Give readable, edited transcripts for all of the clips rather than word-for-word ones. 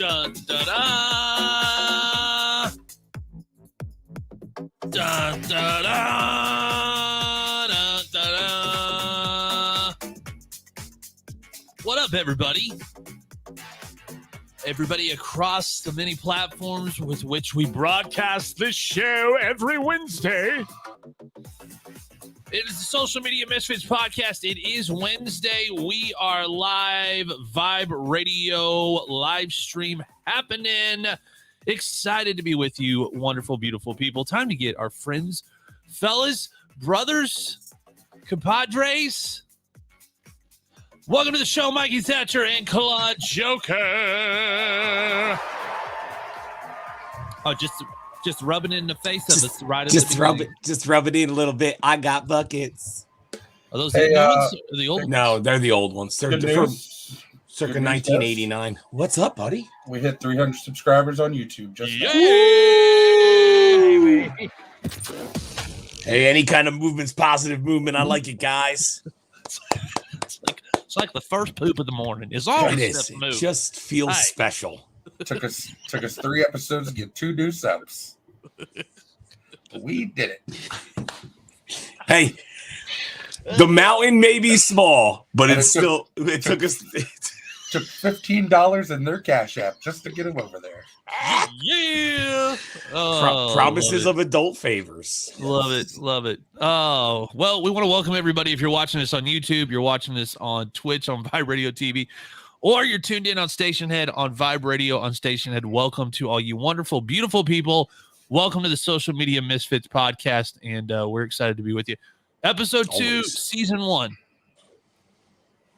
Dun, da, da. Dun, da, da. Dun, da, da. What up, everybody? Everybody across the many platforms with which we broadcast this show every Wednesday. It is the Social Media Misfits podcast. It is Wednesday. We are live, Vibe Radio live stream happening. Excited to be with you, wonderful, beautiful people. Time to get our friends, fellas, brothers, compadres. Welcome to the show, Mikey Thatcher and Claude Joker. Oh, just rubbing it in the face of us right at the beginning. Just rub it in a little bit. I got buckets. Are those the new ones? Or the old ones? No, they're the old ones. They're from circa 1989. What's up, buddy? We hit 300 subscribers on YouTube. Hey, any kind of movement's positive movement. I like it, guys. It's like the first poop of the morning. It's always It move. just feels special. Took us 3 episodes to get 2 new subs. We did it. Hey, the mountain may be small, but And it took us. Took $15 in their Cash App just to get them over there. Yeah. Oh, Promises of adult favors. Love it. Love it. Oh, well, we want to welcome everybody. If you're watching this on YouTube, you're watching this on Twitch, on Vibe Radio TV, or you're tuned in on Station Head on Vibe Radio on Station Head. Welcome to all you wonderful, beautiful people. Welcome to the Social Media Misfits podcast, and we're excited to be with you. Episode 2, Season 1.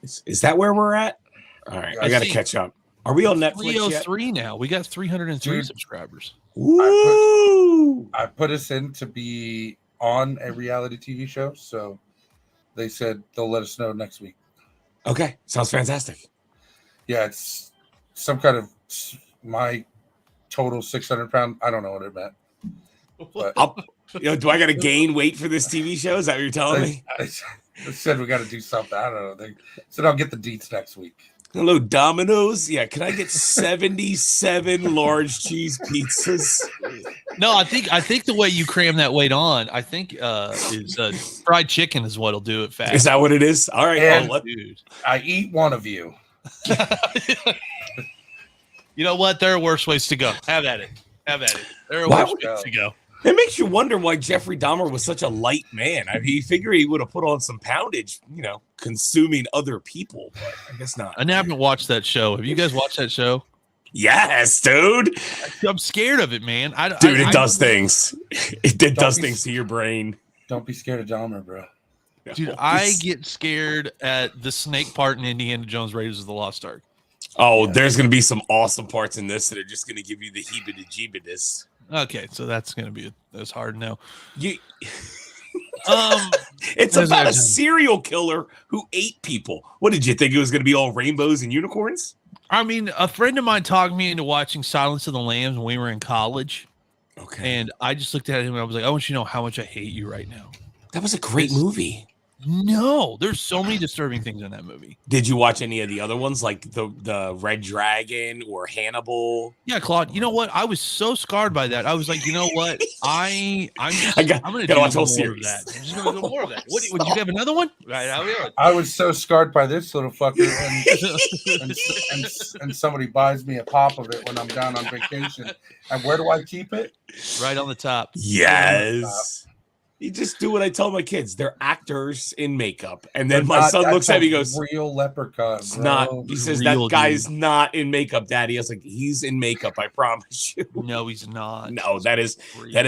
Is that where we're at? All right, I got to catch up. Are we on Netflix 303 yet? now. We got 303 subscribers. Woo! I put us in to be on a reality TV show, so they said they'll let us know next week. Okay, sounds fantastic. Yeah, it's some kind of my total 600-pound. I don't know what it meant. But do I got to gain weight for this TV show? Is that what you're telling me? They said we got to do something. I don't know. They said I'll get the deets next week. Hello, Domino's. Yeah, can I get 77 large cheese pizzas? No, I think the way you cram that weight on, I think is fried chicken is what'll do it fast. Is that what it is? All right. And Dude. I eat one of you. You know what? There are worse ways to go. Have at it. There are worse ways to go. It makes you wonder why Jeffrey Dahmer was such a light man. I mean, you figure he would have put on some poundage, consuming other people, but I guess not. I haven't watched that show. Have you guys watched that show? Yes, dude. I'm scared of it, man. It does things. It does things to your brain. Don't be scared of Dahmer, bro. Dude, I get scared at the snake part in Indiana Jones Raiders of the Lost Ark. Oh, yeah. There's going to be some awesome parts in this that are just going to give you the heebie-jeebie-ness. Okay, so that's going to be that's hard now. It's about a serial killer who ate people. What did you think it was going to be? All rainbows and unicorns? I mean, a friend of mine talked me into watching Silence of the Lambs when we were in college. Okay. And I just looked at him and I was like, I want you to know how much I hate you right now. That was a great movie. No, there's so many disturbing things in that movie. Did you watch any of the other ones, like the Red Dragon or Hannibal? Yeah, Claude. You know what? I was so scarred by that. I was like, you know what? I'm going to watch whole more series. of that. I'm just going to do more of that. Would you have another one? Right. I was so scarred by this little fucker, and somebody buys me a pop of it when I'm down on vacation. And where do I keep it? Right on the top. Yes. You just do what I tell my kids. They're actors in makeup. And then my son looks at me and goes, real leprechaun. It's bro. not. He says, that guy's not in makeup, Daddy. I was like, he's in makeup, I promise you. No, he's not. No, that is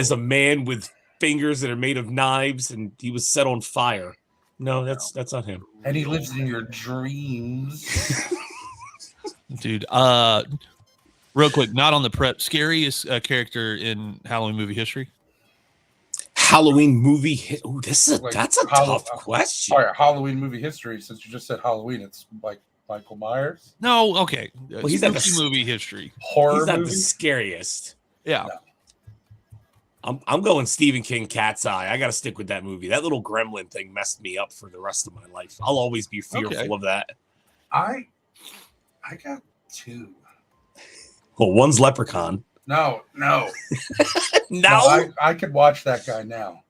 a man with fingers that are made of knives, and he was set on fire. No, that's not him. And he lives in your dreams. Dude, real quick, not on the prep. Scariest character in Halloween movie history? Halloween movie. Ooh, that's a tough question. All right, Halloween movie history. Since you just said Halloween, it's like Michael Myers. No, okay. Well, he's not the movie history. Horror. He's not movie? the scariest. Yeah. No. I'm going Stephen King Cat's Eye. I got to stick with that movie. That little gremlin thing messed me up for the rest of my life. I'll always be fearful of that. I got 2. Well, one's Leprechaun. No. No. I could watch that guy now.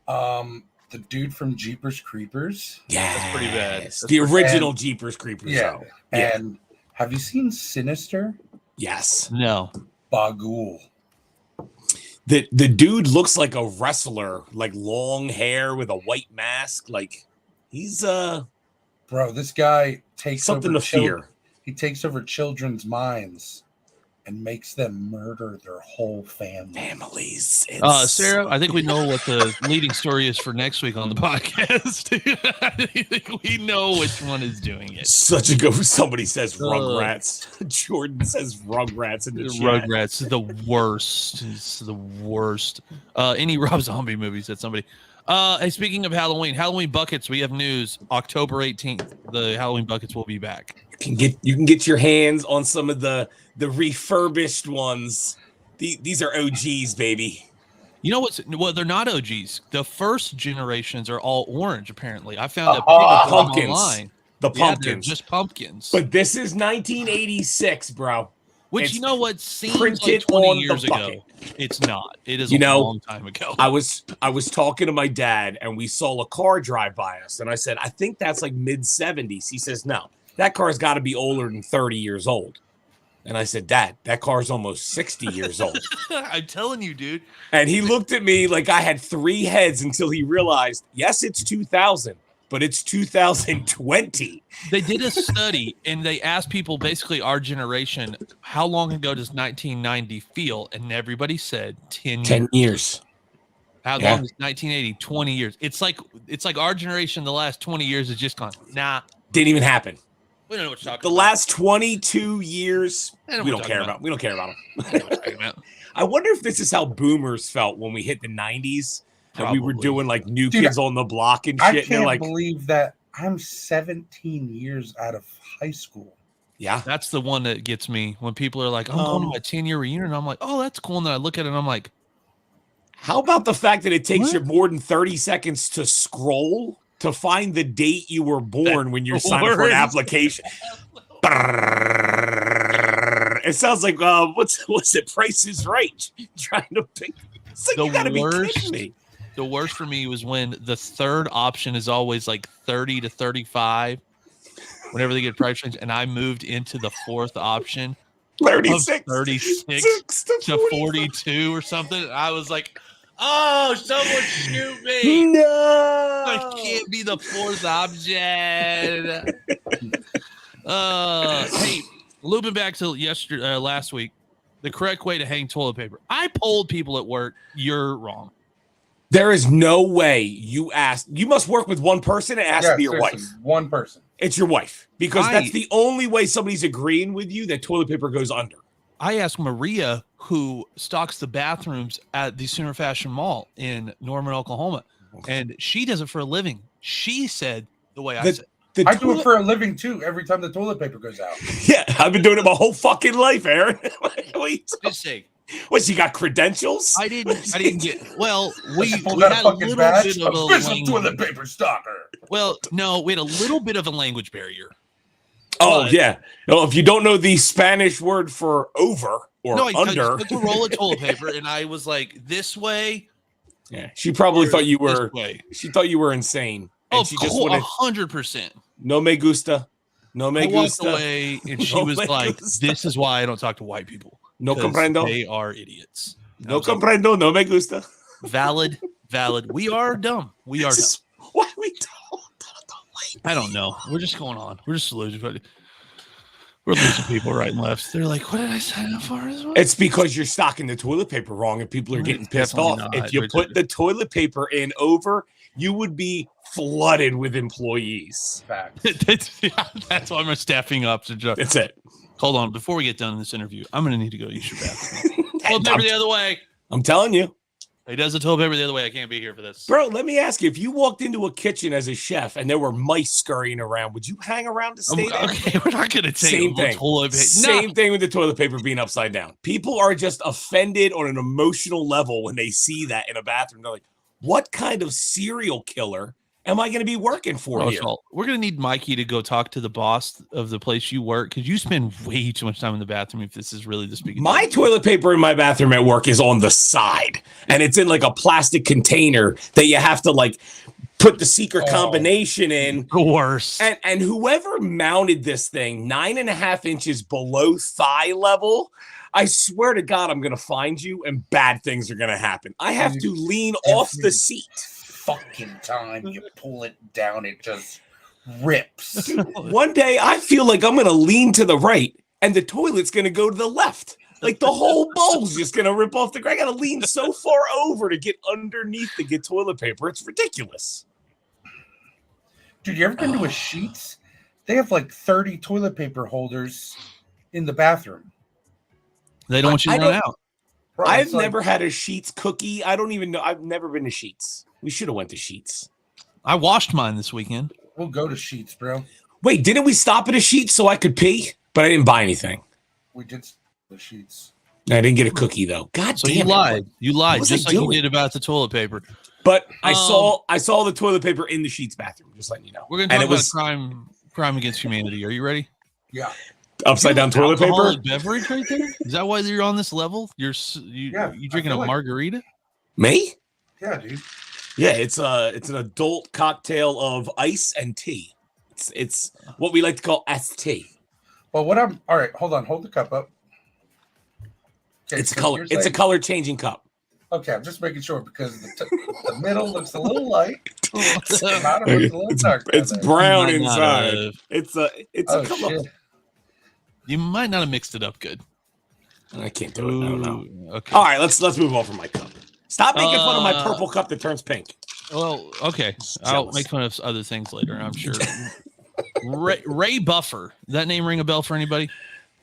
The dude from Jeepers Creepers. Yeah, That's pretty bad. The original and, Jeepers Creepers. Yeah. Though. And have you seen Sinister? Yes. No. Bagul. The dude looks like a wrestler, like long hair with a white mask. Like he's bro, this guy takes something over to fear. He takes over children's minds and makes them murder their whole families. Sarah, I think we know what the leading story is for next week on the podcast. I think we know which one is doing it. Such a good. Somebody says Rugrats. Jordan says Rugrats in the chat. Rugrats is the worst. It's the worst. Any Rob Zombie movies that somebody. Hey, speaking of Halloween buckets, we have news. October 18th, the Halloween buckets will be back. You can get your hands on some of the refurbished ones. These are OGs, baby. You know well, they're not OGs. The first generations are all orange. Apparently, I found pumpkins. Online. The pumpkins, they're just pumpkins. But this is 1986, bro. Which it's you know what seems like 20 years ago. It's not. It is a long time ago. I was talking to my dad and we saw a car drive by us, and I said, I think that's like mid-70s. He says, no, that car's got to be older than 30 years old. And I said, Dad, that car's almost 60 years old. I'm telling you, dude. And he looked at me like I had three heads until he realized, yes, it's 2000, but it's 2020. They did a study and they asked people, basically our generation, how long ago does 1990 feel? And everybody said 10 years. 10 years. How long is 1980? 20 years. It's like our generation, the last 20 years has just gone, nah. Didn't even happen. We don't know what you're talking about. The last 22 years, we don't care about. We don't care about them. I wonder if this is how boomers felt when we hit the 90s. And we were doing like New Kids on the Block and shit. I can't like, believe that I'm 17 years out of high school. Yeah. That's the one that gets me when people are like, I'm going to my 10-year reunion. And I'm like, oh, that's cool. And then I look at it and I'm like, how about the fact that it takes you more than 30 seconds to scroll to find the date you were born when you're signing for an application? It sounds like, what's it? Price is Right. Trying to pick. It's like, you gotta be kidding me. The worst for me was when the third option is always like 30 to 35 whenever they get price change. And I moved into the fourth option, 36 to 42 or something. I was like, oh, someone shoot me. No. I can't be the fourth option. Hey, looping back to last week, the correct way to hang toilet paper. I polled people at work. You're wrong. There is no way you asked. You must work with one person and ask to be your wife. One person. It's your wife. Because that's the only way somebody's agreeing with you that toilet paper goes under. I asked Maria, who stocks the bathrooms at the Sooner Fashion Mall in Norman, Oklahoma, and she does it for a living. She said the way I said. I do it for a living too. Every time the toilet paper goes out. Yeah, I've been doing it my whole fucking life, Aaron. Just say. What, she got credentials? I didn't get. Well, we had a little bit of a official toilet paper stalker. Well, no, we had a little bit of a language barrier. Oh yeah. Well, if you don't know the Spanish word for over or under, it's a roll of toilet paper, and I was like, this way. Yeah, she probably thought you were. She thought you were insane. And she just wanted 100%. No me gusta. No me gusta. I walked away, and she was like, "This is why I don't talk to white people. No comprendo. They are idiots. No comprendo. Like, no me gusta. Valid. We are dumb. We are dumb. Why we don't? I don't know. We're just going on. We're just losing. We're losing people right and left. They're like, "What did I sign up for?" It's because you're stocking the toilet paper wrong, and people are getting pissed off. If you put the toilet paper in over, you would be flooded with employees. That's why I'm staffing up. That's it. Hold on. Before we get done in this interview, I'm going to need to go use your bathroom. Toilet paper the other way. I'm telling you. He does the toilet paper the other way. I can't be here for this. Bro, let me ask you, if you walked into a kitchen as a chef and there were mice scurrying around, would you hang around to stay there? Okay, we're not going to take Same thing. Same thing with the toilet paper being upside down. People are just offended on an emotional level when they see that in a bathroom. They're like, what kind of serial killer am I going to be working for here? We're going to need Mikey to go talk to the boss of the place you work because you spend way too much time in the bathroom if this is really this big. My toilet paper in my bathroom at work is on the side, and it's in like a plastic container that you have to like put the secret combination in. The worst. And whoever mounted this thing 9.5 inches below thigh level, I swear to God, I'm going to find you and bad things are going to happen. I have to lean off the seat. Fucking time you pull it down, it just rips. One day I feel like I'm going to lean to the right and the toilet's going to go to the left. Like the whole bowl's just going to rip off the ground. I got to lean so far over to get underneath to get toilet paper. It's ridiculous. Dude, you ever been to a Sheets? They have like 30 toilet paper holders in the bathroom. They don't want you to run out. Bro, I've never had a Sheets cookie. I don't even know. I've never been to Sheets. We should have went to Sheets. I washed mine this weekend. We'll go to Sheets, bro. Wait, didn't we stop at a Sheets so I could pee? But I didn't buy anything. We did the Sheets. I didn't get a cookie though. God so damn you it. lied. You lied just like you did about the toilet paper. But I saw the toilet paper in the Sheets bathroom. Just letting you know. We're gonna talk about crime against humanity. Are you ready? Yeah. Upside down toilet paper. Beverage right there. Is that why you're on this level? You drinking a margarita? Me? Yeah, dude. Yeah, it's an adult cocktail of ice and tea. It's what we like to call ST. Well, all right, hold on, hold the cup up. Okay, it's color. It's a color changing cup. Okay, I'm just making sure because the middle looks a little light. The bottom looks a little dark. It's brown inside. It's a color. Shit. You might not have mixed it up good. I can't do it. I don't know. Okay. All right, let's move on from my cup. Stop making fun of my purple cup that turns pink. Well, okay. I'll make fun of other things later, I'm sure. Ray Buffer. Does that name ring a bell for anybody?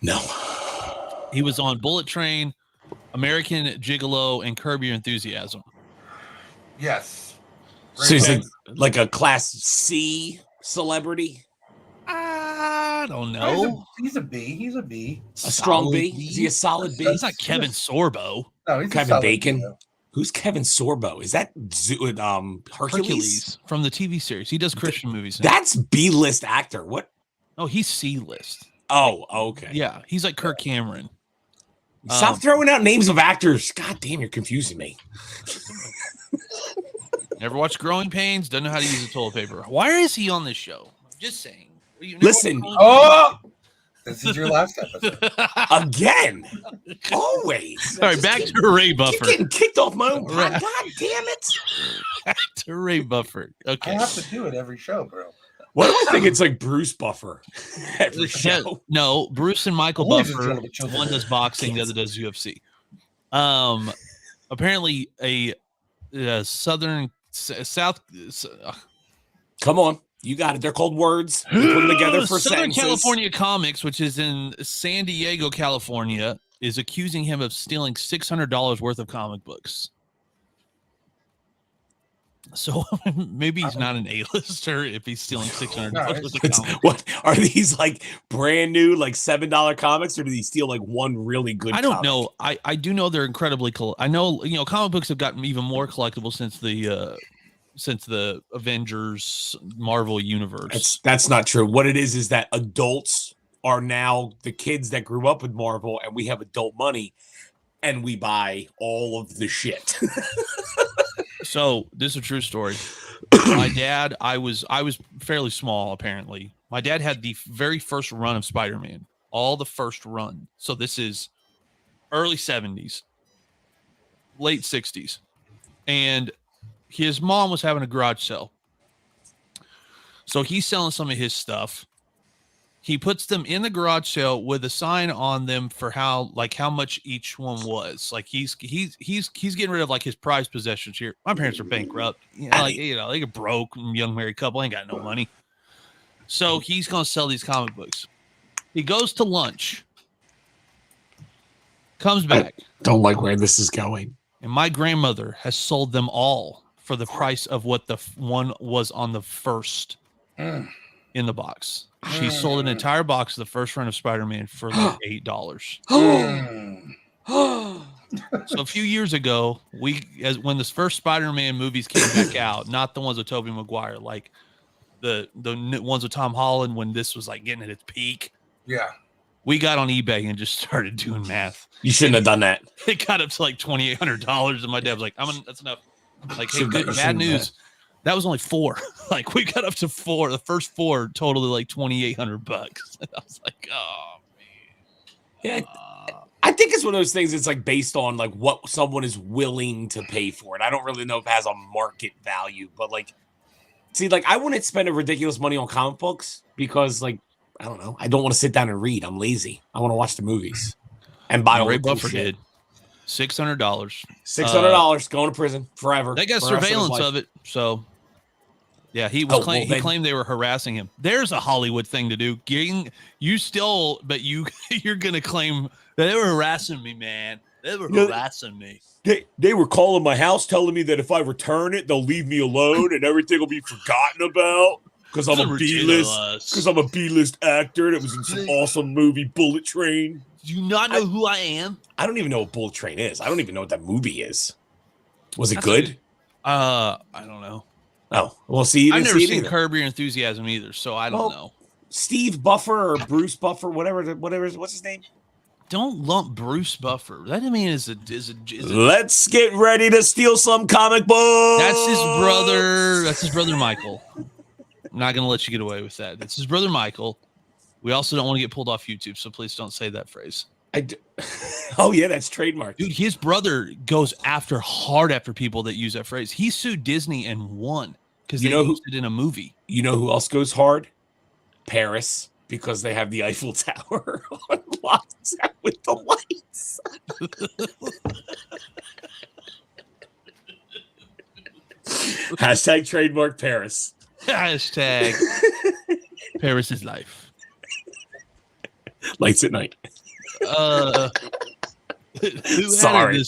No. He was on Bullet Train, American Gigolo, and Curb Your Enthusiasm. Yes. So he's like a class C celebrity? I don't know. He's a B. He's a B. A strong B? Is he a solid B? He's not Kevin Sorbo. No, he's Kevin Bacon. Who's Kevin Sorbo? Is that Hercules from the TV series? He does Christian movies now. That's B-list actor. What? Oh, he's C-list. Oh, okay. Yeah, he's like Kirk Cameron. Stop throwing out names of actors. God damn, you're confusing me. Never watched Growing Pains. Doesn't know how to use a toilet paper. Why is he on this show? I'm just saying. Listen. This is your last episode. Again. Always. All right, back to Ray Buffer. Keep getting kicked off my own pod. God damn it. Back to Ray Buffer. Okay. I have to do it every show, bro. What do I think? It's like Bruce Buffer every show. No, Bruce and Michael Buffer. One does boxing, the other does UFC. Apparently a South. Come on. You got it. They're called words. They put them together for Southern sentences. California Comics, which is in San Diego, California, is accusing him of stealing $600 worth of comic books. So maybe he's not an A-lister if he's stealing $600 worth of comics. What are these, like brand new, like $7 comics, or do he steal like one really good? I don't know. I do know they're incredibly cool. I know comic books have gotten even more collectible since the Avengers Marvel universe. That's not true. What it is that adults are now the kids that grew up with Marvel, and we have adult money, and we buy all of the shit. So this is a true story. My dad, I was fairly small apparently. My dad had the very first run of Spider-Man, all the first run. So this is early 70s, late 60s, and his mom was having a garage sale. So he's selling some of his stuff. He puts them in the garage sale with a sign on them for how much each one was. Like he's getting rid of like his prized possessions here. My parents are bankrupt. They get broke, young married couple, ain't got no money. So he's gonna sell these comic books. He goes to lunch, comes back. I don't like where this is going. And my grandmother has sold them all for the price of what the one was on the first in the box. She sold an entire box of the first run of Spider-Man for like $8. So a few years ago, when the first Spider-Man movies came back out, not the ones with Tobey Maguire, like the ones with Tom Holland, when this was like getting at its peak. Yeah. We got on eBay and just started doing math. You shouldn't have done that. It got up to like $2,800, and my dad was like, that's enough. Like, hey, Shouldn't- bad news. That was only 4. Like, we got up to 4. The first 4 totally like $2,800. And I was like, oh man. Yeah, I think it's one of those things. It's like based on like what someone is willing to pay for it. I don't really know if it has a market value, but like, see, like I wouldn't spend a ridiculous money on comic books because, like, I don't know, I don't want to sit down and read. I'm lazy. I want to watch the movies and buy all Ray the cool Buffer shit. did $600. $600 going to prison forever. They got for the rest surveillance his of life. it, so. Yeah, he was well, he claimed they were harassing him. There's a Hollywood thing to do. You're gonna claim that they were harassing me, man. They were harassing me. They were calling my house, telling me that if I return it, they'll leave me alone and everything will be forgotten about because I'm a B-list. Because I'm a B-list actor that was in some awesome movie, Bullet Train. Do you not know who I am? I don't even know what Bullet Train is. I don't even know what that movie is. Was it good? I don't know. Oh, well, see, I've never seen Curb Your Enthusiasm either, so I don't know. Steve Buffer or Bruce Buffer, whatever. What's his name? Don't lump Bruce Buffer. That, I mean, is a Let's get ready to steal some comic books. That's his brother. That's his brother Michael. I'm not gonna let you get away with that. That's his brother Michael. We also don't want to get pulled off YouTube, so please don't say that phrase. Oh yeah, that's trademark. Dude, his brother goes hard after people that use that phrase. He sued Disney and won because they used it in a movie. You know who else goes hard? Paris, because they have the Eiffel Tower on lockdown with the lights. Hashtag trademark Paris. Hashtag Paris is life. Lights at night. Sorry.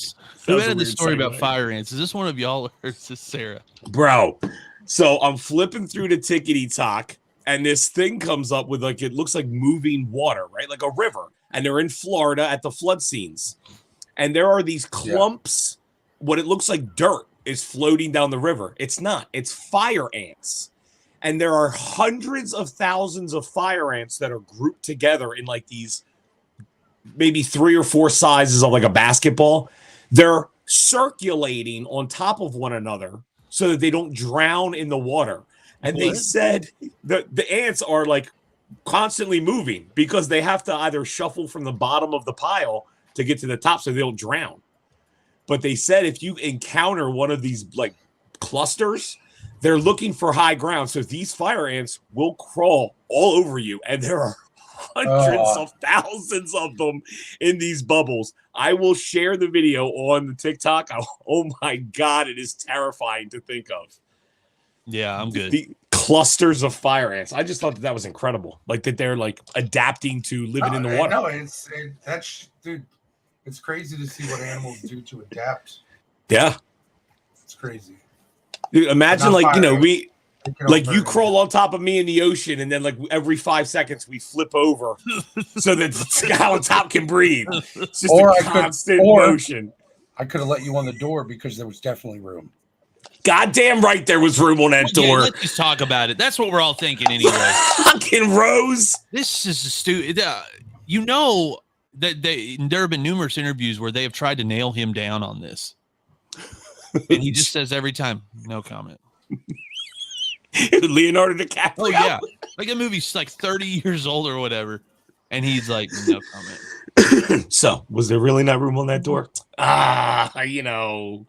Who added this story about fire ants? Is this one of y'all or is this Sarah? Bro, so I'm flipping through the tickety talk, and this thing comes up with like it looks like moving water, right? Like a river. And they're in Florida at the flood scenes. And there are these clumps, what it looks like dirt is floating down the river. It's not, it's fire ants. And there are hundreds of thousands of fire ants that are grouped together in like these maybe 3 or 4 sizes of like a basketball. They're circulating on top of one another so that they don't drown in the water. And they said the ants are like constantly moving because they have to either shuffle from the bottom of the pile to get to the top so they don't drown. But they said if you encounter one of these like clusters, they're looking for high ground. So these fire ants will crawl all over you. And there are hundreds of thousands of them in these bubbles. I will share the video on the TikTok. Oh my God, it is terrifying to think of. Yeah, I'm good. The clusters of fire ants. I just thought that was incredible. Like that they're like adapting to living in the water. No, dude, it's crazy to see what animals do to adapt. Yeah. It's crazy. Dude, imagine like, you know, you crawl crawl on top of me in the ocean and then like every 5 seconds we flip over so that the guy on top can breathe. It's just a constant motion. I could have let you on the door because there was definitely room. Goddamn right there was room on that door. Let's just talk about it. That's what we're all thinking anyway. Fucking Rose. This is stupid. You know that there have been numerous interviews where they have tried to nail him down on this. And he just says every time, no comment. Leonardo DiCaprio. Oh, yeah. Like the movie's like 30 years old or whatever. And he's like, no comment. So, was there really not room on that door? You know.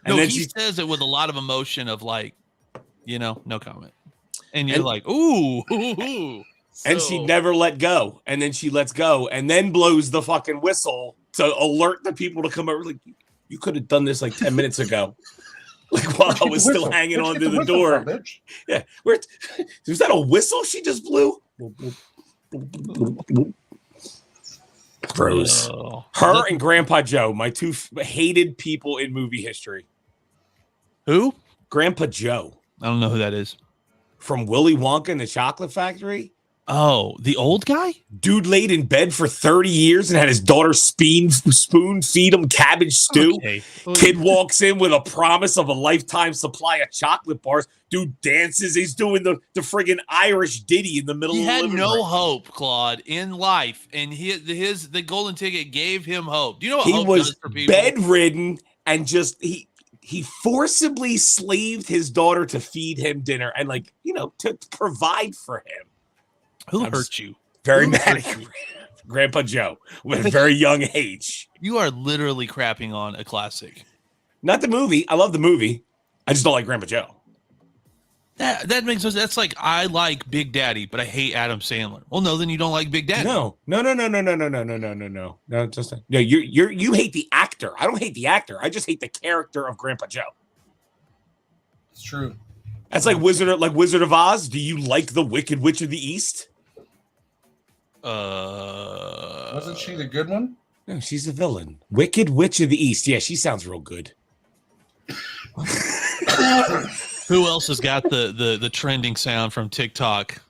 And no, then he says it with a lot of emotion of like, you know, no comment. And you're like, ooh. And she never let go. And then she lets go and then blows the fucking whistle to alert the people to come over. Like, you could have done this like 10 minutes ago. Like while I was still hanging onto the door. From, yeah. Was that a whistle she just blew? Gross. Her and Grandpa Joe, my two hated people in movie history. Who? Grandpa Joe. I don't know who that is. From Willy Wonka and the Chocolate Factory. Oh, the old guy? Dude laid in bed for 30 years and had his daughter spoon feed him cabbage stew. Okay. Kid walks in with a promise of a lifetime supply of chocolate bars. Dude dances. He's doing the friggin' Irish ditty in the middle He of the had living no room. hope, Claude, in life, and the golden ticket gave him hope. Do you know what He hope was does for people? bedridden and just he forcibly slaved his daughter to feed him dinner and to provide for him. Who hurt you? Very Who mad hurt at you? Grandpa Joe at a very young age. You are literally crapping on a classic. Not the movie. I love the movie. I just don't like Grandpa Joe. That makes sense. That's like I like Big Daddy, but I hate Adam Sandler. Well, no, then you don't like Big Daddy. No. Just no. You hate the actor. I don't hate the actor. I just hate the character of Grandpa Joe. It's true. That's like Wizard of Oz. Do you like the Wicked Witch of the East? Wasn't she the good one? No, she's a villain. Wicked Witch of the East. Yeah, she sounds real good. Who else has got the trending sound from TikTok?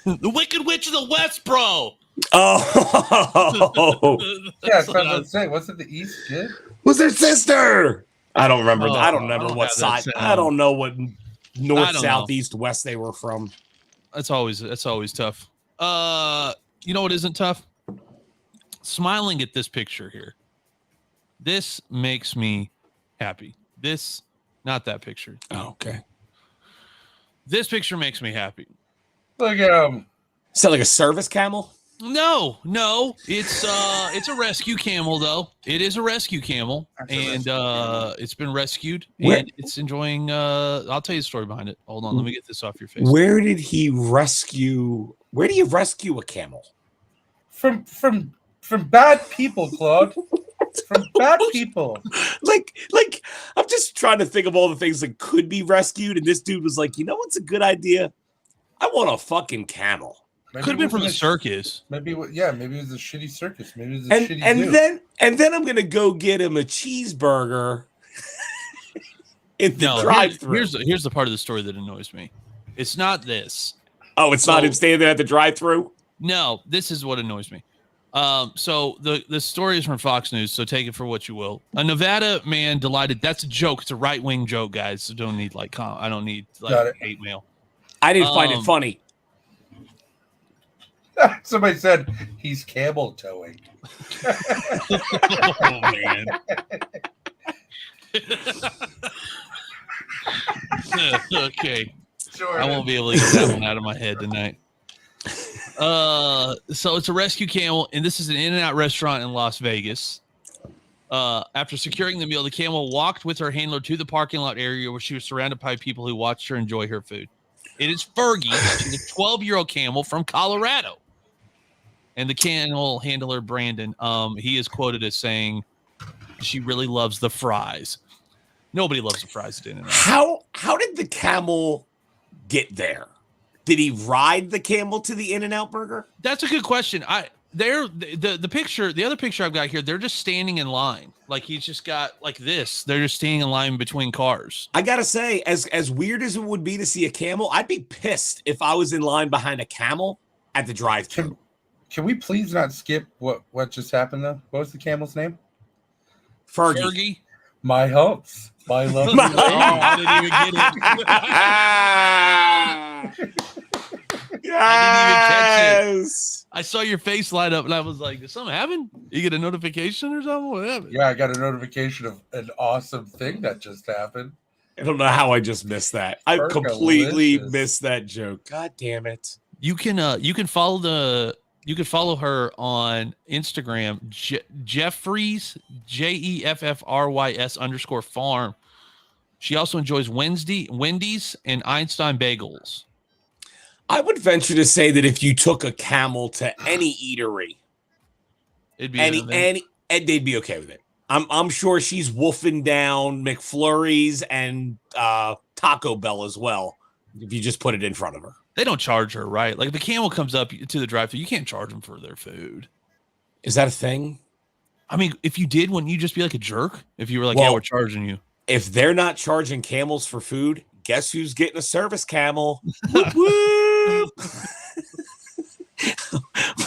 The Wicked Witch of the West, bro. Oh, Yeah, I was about to say, wasn't the East good? was her sister? I don't remember. Oh, I don't remember I don't what have that side. sound. I don't know what north, I don't south, know. east, west they were from. That's always tough. You know what isn't tough? Smiling at this picture here. This makes me happy. This, not that picture. Oh, okay. This picture makes me happy. Look at him. Is that like a service camel? No, it's a rescue camel though. It is a rescue camel, and it's been rescued and it's enjoying. I'll tell you the story behind it. Hold on, let me get this off your face. Where do you rescue a camel? From bad people, Claude. From bad people. Like I'm just trying to think of all the things that could be rescued, and this dude was like, you know what's a good idea? I want a fucking camel. Maybe Could have been it from the wasn't circus. maybe it was a shitty circus. Maybe it was a shitty zoo. then I'm gonna go get him a cheeseburger in the drive-thru. Here's the part of the story that annoys me. It's not this. Oh, it's not him standing there at the drive-thru? No, this is what annoys me. So the story is from Fox News, so take it for what you will. A Nevada man delighted. That's a joke. It's a right-wing joke, guys. So don't need I don't need hate mail. I didn't find it funny. Somebody said he's camel towing. Oh man. Okay. Jordan. I won't be able to get that one out of my head tonight. So it's a rescue camel, and this is an In-N-Out restaurant in Las Vegas. After securing the meal, the camel walked with her handler to the parking lot area where she was surrounded by people who watched her enjoy her food. It is Fergie. She's a 12-year-old camel from Colorado. And the camel handler, Brandon, he is quoted as saying, she really loves the fries. Nobody loves the fries at In-N-Out. How did the camel get there? Did he ride the camel to the In-N-Out burger? That's a good question. The picture, the other picture I've got here, they're just standing in line. Like he's just got like this. They're just standing in line between cars. I gotta say, as weird as it would be to see a camel, I'd be pissed if I was in line behind a camel at the drive-thru. Can we please not skip what just happened though? What was the camel's name? Fergie. My hopes. My love. I didn't even get it. Yes. I saw your face light up and I was like, did something happen? You get a notification or something? What happened? Yeah, I got a notification of an awesome thing that just happened. I don't know how I just missed that. I completely missed that joke. God damn it. You can follow her on Instagram, Jeffries, JEFFRYS_farm. She also enjoys Wendy's and Einstein bagels. I would venture to say that if you took a camel to any eatery, It'd be and they'd be okay with it. I'm sure she's wolfing down McFlurries and Taco Bell as well. If you just put it in front of her. They don't charge her, right? Like if the camel comes up to the drive-thru, you can't charge them for their food. Is that a thing? I mean, if you did, wouldn't you just be like a jerk? If you were like, Well, yeah, we're charging you. If they're not charging camels for food, guess who's getting a service camel? Whoop, whoop.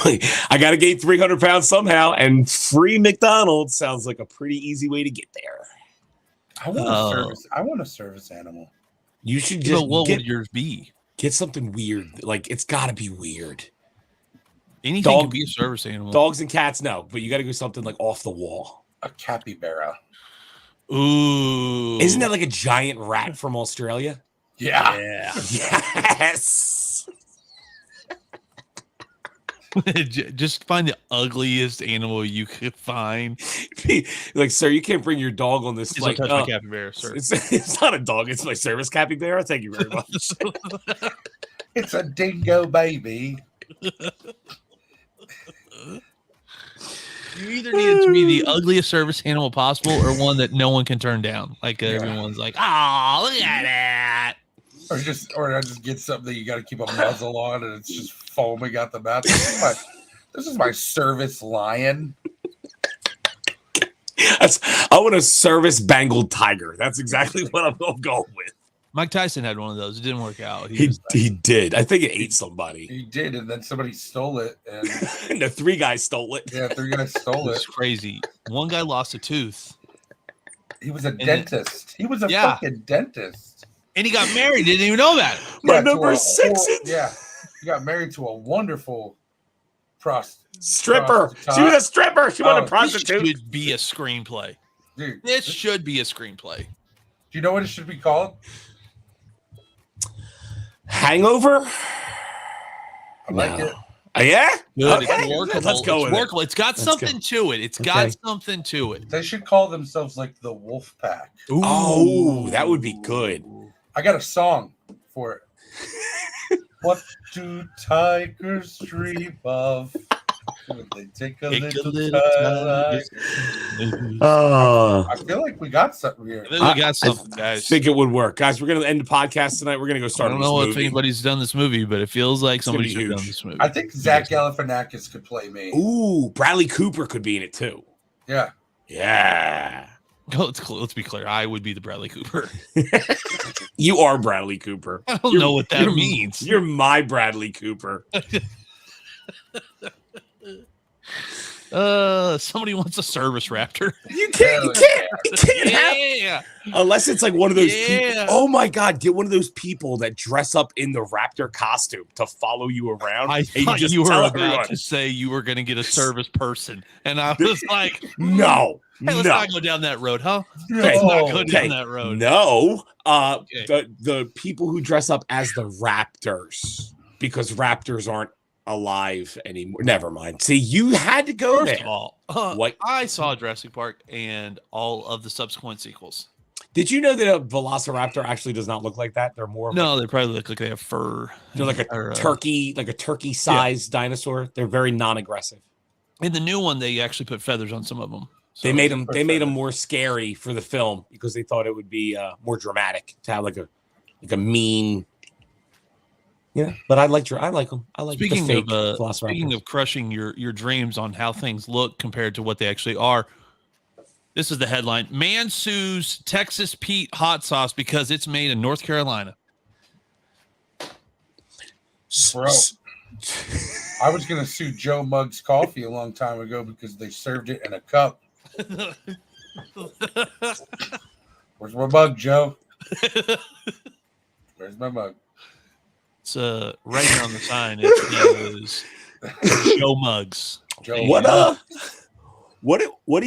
I got to gain 300 pounds somehow, and free McDonald's sounds like a pretty easy way to get there. I want a service animal. You should just what would yours be? Get something weird. Like, it's got to be weird. Anything can be a service animal. Dogs and cats, no. But you got to go something like off the wall. A capybara. Ooh. Isn't that like a giant rat from Australia? Yeah. Yes. Just find the ugliest animal you could find. Like, sir, you can't bring your dog on this. Like, touch my capybara, sir. It's not a dog. It's my service capybara. Thank you very much. It's a dingo baby. You either need it to be the ugliest service animal possible or one that no one can turn down. Like everyone's like, oh, look at that. Or I just get something that you got to keep a muzzle on and it's just foaming out the mouth. This is my service lion. I want a service Bengal tiger. That's exactly what I'm going with. Mike Tyson had one of those. It didn't work out. He did. I think it ate somebody. He did, and then somebody stole it. And the 3 guys stole it. Yeah, 3 guys stole it. It's crazy. One guy lost a tooth. He was a dentist. He was a fucking dentist. And he got married. Didn't even know that. My number 6. He got married to a wonderful stripper. She was a stripper. She wasn't a prostitute. This should be a screenplay. Dude, this should be a screenplay. Do you know what it should be called? Hangover? I like it. Yeah? Good. Okay. It's workable. Let's go with it. It's got something to it. It's got something to it. They should call themselves like the Wolf Pack. Ooh. Oh, that would be good. I got a song for it. What do tigers dream of? When they take a little time. I feel like we got something here. We got something, guys. I think it would work. Guys, we're going to end the podcast tonight. We're going to go start. I don't know if anybody's done this movie, but it feels like somebody's done this movie. I think Zach Galifianakis could play me. Ooh, Bradley Cooper could be in it too. Yeah. Yeah. Let's be clear. I would be the Bradley Cooper. You are Bradley Cooper. I don't know what that means. You're my Bradley Cooper. Somebody wants a service raptor. You can't have, unless it's like one of those people. Oh my God, get one of those people that dress up in the raptor costume to follow you around. I thought you were about to say you were going to get a service person, and I was like, no. Hey, let's not go down that road, huh? Let's not go down that road. No. The people who dress up as the raptors, because raptors aren't alive anymore. Never mind. See, you had to go there. First of all, what? I saw Jurassic Park and all of the subsequent sequels. Did you know that a velociraptor actually does not look like that? They're more. No, they probably look like they have fur. They're like a turkey-sized dinosaur. They're very non-aggressive. In the new one, they actually put feathers on some of them. So they made them more scary for the film because they thought it would be more dramatic to have like a mean. Yeah, but I like them. I like speaking the fake speaking of crushing your dreams on how things look compared to what they actually are. This is the headline: Man sues Texas Pete hot sauce because it's made in North Carolina. Bro, I was gonna sue Joe Muggs Coffee a long time ago because they served it in a cup. Where's my mug, Joe? Where's my mug? It's right here on the sign. It is Joe Muggs. What are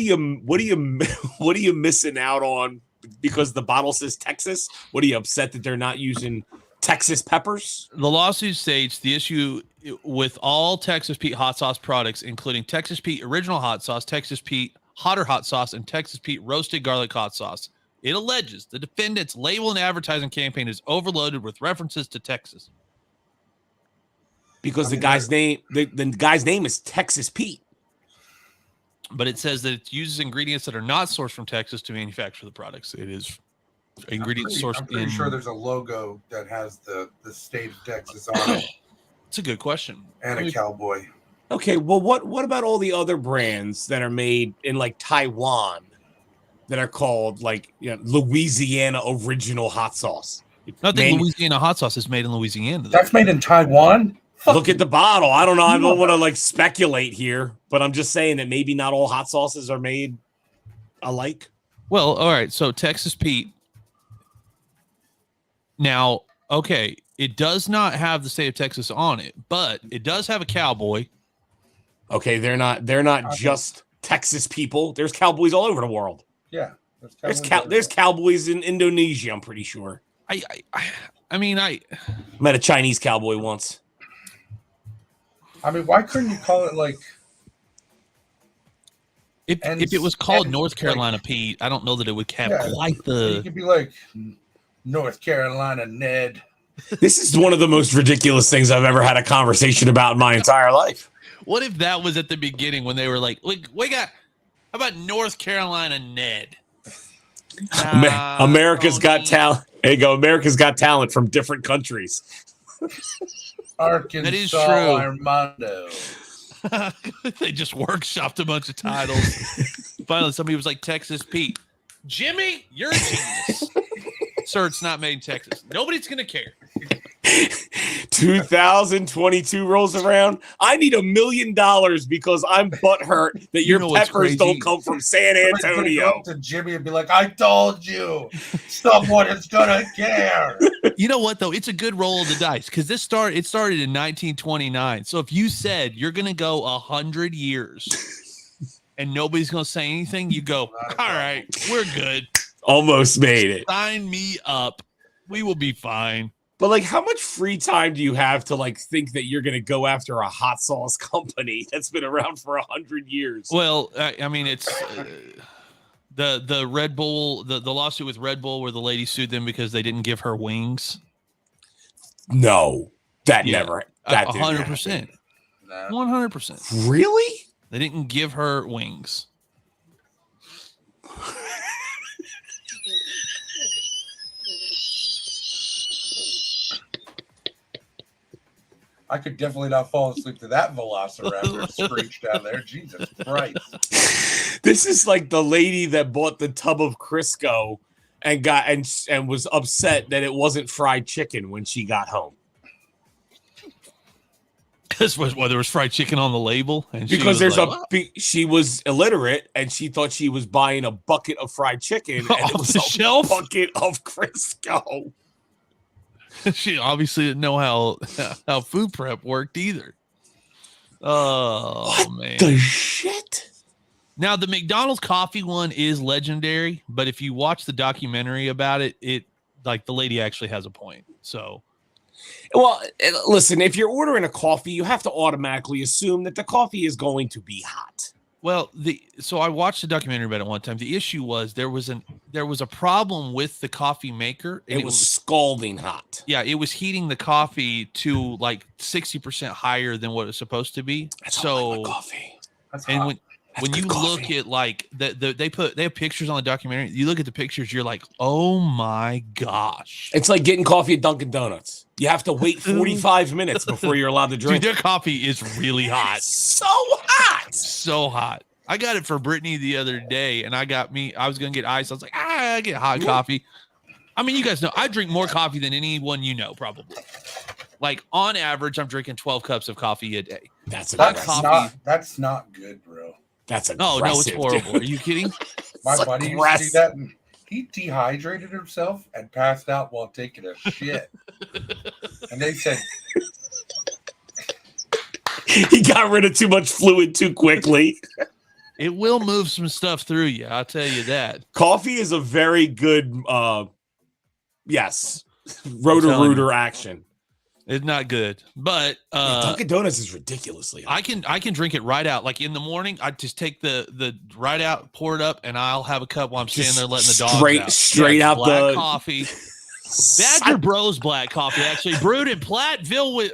you missing out on because the bottle says Texas? What are you upset that they're not using Texas peppers? The lawsuit states the issue with all Texas Pete hot sauce products, including Texas Pete original hot sauce, Texas Pete hotter hot sauce, and Texas Pete roasted garlic hot sauce. It alleges the defendant's label and advertising campaign is overloaded with references to Texas. Because the guy's name is Texas Pete. But it says that it uses ingredients that are not sourced from Texas to manufacture the products. It is ingredients sourced. I'm pretty sure there's a logo that has the state of Texas on it. It's a good question. And a cowboy. Okay, well, what about all the other brands that are made in like Taiwan that are called like Louisiana original hot sauce? I think Louisiana hot sauce is made in Louisiana. That's made in Taiwan? Look at the bottle. I don't know. I don't want to like speculate here, but I'm just saying that maybe not all hot sauces are made alike. Well, all right. So Texas Pete. Now, okay, it does not have the state of Texas on it, but it does have a cowboy. Okay, they're not just Texas people. There's cowboys all over the world. Yeah, there's cowboys in Indonesia. I'm pretty sure. I mean, I met a Chinese cowboy once. I mean, why couldn't you call it like? If it was called North Carolina Pete, I don't know that it would have quite the. You could be like North Carolina Ned. This is one of the most ridiculous things I've ever had a conversation about in my entire life. What if that was at the beginning when they were like, we got, how about North Carolina Ned? America's Got Talent. There you go. America's Got Talent from different countries. Arkansas that is true. Armando. They just workshopped a bunch of titles. Finally, somebody was like, Texas Pete. Jimmy, you're a genius. Sir, it's not made in Texas. Nobody's going to care. 2022 rolls around. I need $1 million because I'm butthurt that your peppers don't come from San Antonio. To Jimmy and be like, I told you, someone is gonna care. You know what though? It's a good roll of the dice because it started in 1929. So if you said you're gonna go 100 years and nobody's gonna say anything, you go, all right, we're good. Almost made it. Sign me up. We will be fine. But like, how much free time do you have to like think that you're going to go after a hot sauce company that's been around for 100 years? Well, I mean, it's the Red Bull, the lawsuit with Red Bull where the lady sued them because they didn't give her wings. No, that never. That 100%. 100%. Really? They didn't give her wings. I could definitely not fall asleep to that velociraptor screech down there. Jesus Christ. This is like the lady that bought the tub of Crisco and got and was upset that it wasn't fried chicken when she got home. This was why there was fried chicken on the label, and because she was illiterate and she thought she was buying a bucket of fried chicken and off it was the shelf bucket of Crisco. She obviously didn't know how food prep worked either. Oh, what man. The shit? Now, the McDonald's coffee one is legendary, but if you watch the documentary about it like the lady actually has a point. So, well, listen, if you're ordering a coffee, you have to automatically assume that the coffee is going to be hot. Well, so I watched the documentary about it one time. The issue was there was a problem with the coffee maker. It was scalding hot. Yeah, it was heating the coffee to like 60% higher than what it's supposed to be. That's so coffee. And when you look at like they have pictures on the documentary. You look at the pictures, you're like, oh my gosh! It's like getting coffee at Dunkin' Donuts. You have to wait 45 minutes before you're allowed to drink. Dude, their coffee is really hot. So hot. So hot. I got it for Brittany the other day, and I was gonna get ice. I was like, I get hot coffee. I mean, you guys know I drink more coffee than anyone you know, probably. Like on average, I'm drinking 12 cups of coffee a day. That's not good, bro. That's no, it's horrible. Dude. Are you kidding? My buddy used to do that, and he dehydrated himself and passed out while taking a shit. And they said he got rid of too much fluid too quickly. It will move some stuff through you. I'll tell you that. Coffee is a very good, rotor-rooter action. It's not good, but Dunkin' Donuts is ridiculously hot. I can drink it right out. Like in the morning, I just take the right out, pour it up, and I'll have a cup while I'm standing there letting the dogs out. Straight out black the coffee. Badger Bros black coffee, actually brewed in Platteville with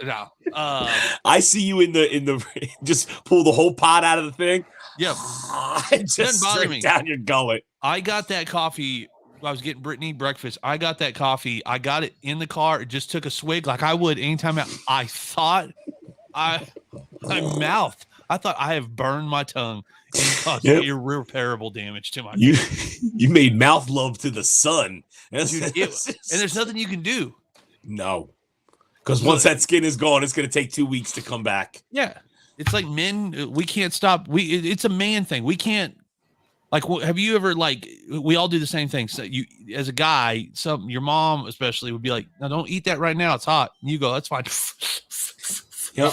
I see you in the just pull the whole pot out of the thing. Yeah, just straight me down your gullet. I got that coffee. I was getting Brittany breakfast. I got that coffee. I got it in the car. It just took a swig like I would anytime. I thought my mouth. I thought I have burned my tongue and caused irreparable damage to my. You made mouth love to the sun. Dude, and there's nothing you can do. No. Because once that skin is gone, it's going to take 2 weeks to come back. Yeah. It's like men, we can't stop. It's a man thing. We can't, like, have you ever, like, we all do the same thing. So you, as a guy, your mom especially would be like, no, don't eat that right now. It's hot. And you go, that's fine. Yep.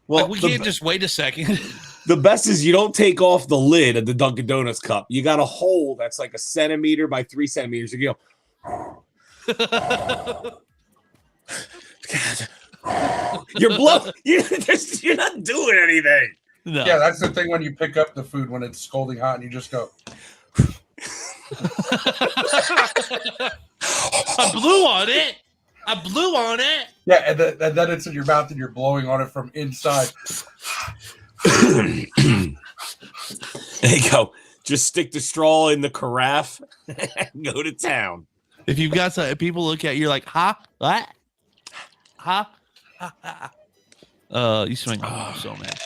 Well, like, we can't just wait a second. The best is you don't take off the lid of the Dunkin' Donuts cup. You got a hole that's like 1 centimeter by 3 centimeters. You go. You're blow. You're not doing anything. No. Yeah, that's the thing when you pick up the food when it's scalding hot and you just go. I blew on it. Yeah, and then it's in your mouth and you're blowing on it from inside. There you go. Just stick the straw in the carafe and go to town. If you've got some people look at you like, huh? What? Huh? You swing so mad.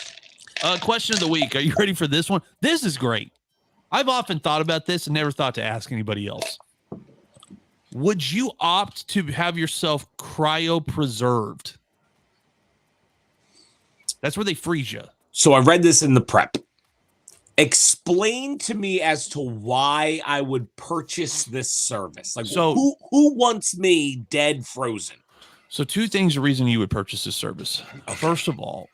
Question of the week. Are you ready for this one? This is great. I've often thought about this and never thought to ask anybody else. Would you opt to have yourself cryopreserved? That's where they freeze you. So I read this in the prep. Explain to me as to why I would purchase this service. Like, so, who wants me dead frozen? So 2 things the reason you would purchase this service. Okay. First of all,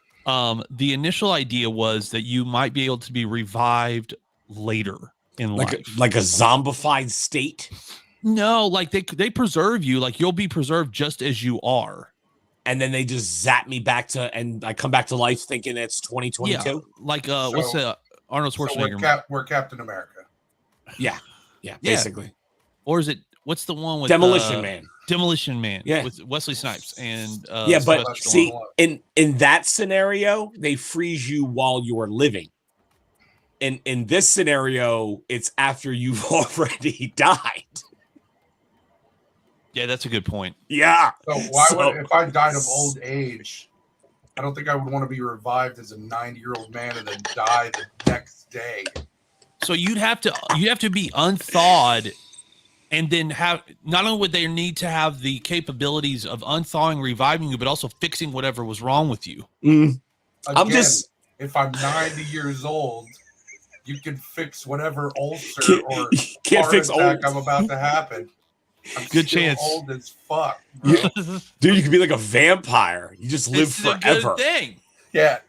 the initial idea was that you might be able to be revived later in life. Like a zombified state? No, like they preserve you, like you'll be preserved just as you are. And then they just zap me back and I come back to life thinking it's 2022? Yeah, like what's the Arnold Schwarzenegger? So we're Captain America. Yeah, basically. Or is it, what's the one with Demolition Man? Demolition Man, yeah, with Wesley Snipes and but see, in that scenario, they freeze you while you are living. In this scenario, it's after you've already died. Yeah, that's a good point. Yeah. So if I died of old age, I don't think I would want to be revived as a 90-year-old man and then die the next day. So you have to be unthawed. And then not only would they need to have the capabilities of unthawing, reviving you, but also fixing whatever was wrong with you. Again, if I'm 90 years old, you can fix whatever ulcer or heart attack I'm about to happen. I'm good chance. Old as fuck, yeah. Dude, you could be like a vampire. You just live forever. A good thing. Yeah.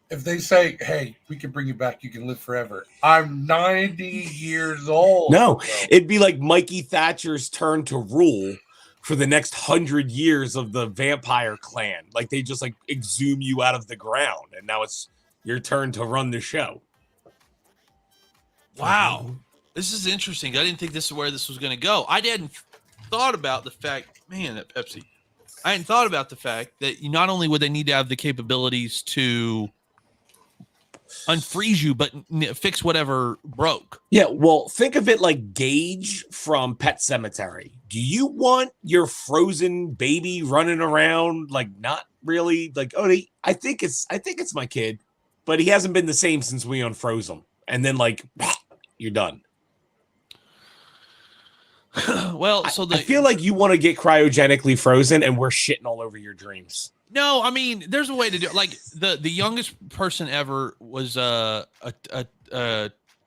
If they say, hey, we can bring you back, you can live forever. I'm 90 years old. No, it'd be like Mikey Thatcher's turn to rule for the next 100 years of the vampire clan. Like they just like exhume you out of the ground. And now it's your turn to run the show. Wow. This is interesting. I didn't think this is where this was going to go. I hadn't thought about the fact, man, that Pepsi. I hadn't thought about the fact that not only would they need to have the capabilities to unfreeze you, but fix whatever broke. Yeah, well, think of it like Gage from Pet Sematary. Do you want your frozen baby running around like not really like, oh, I think it's my kid, but he hasn't been the same since we unfroze him, and then like you're done. Well, so I feel like you want to get cryogenically frozen, and we're shitting all over your dreams. No, I mean, there's a way to do it. Like the youngest person ever was a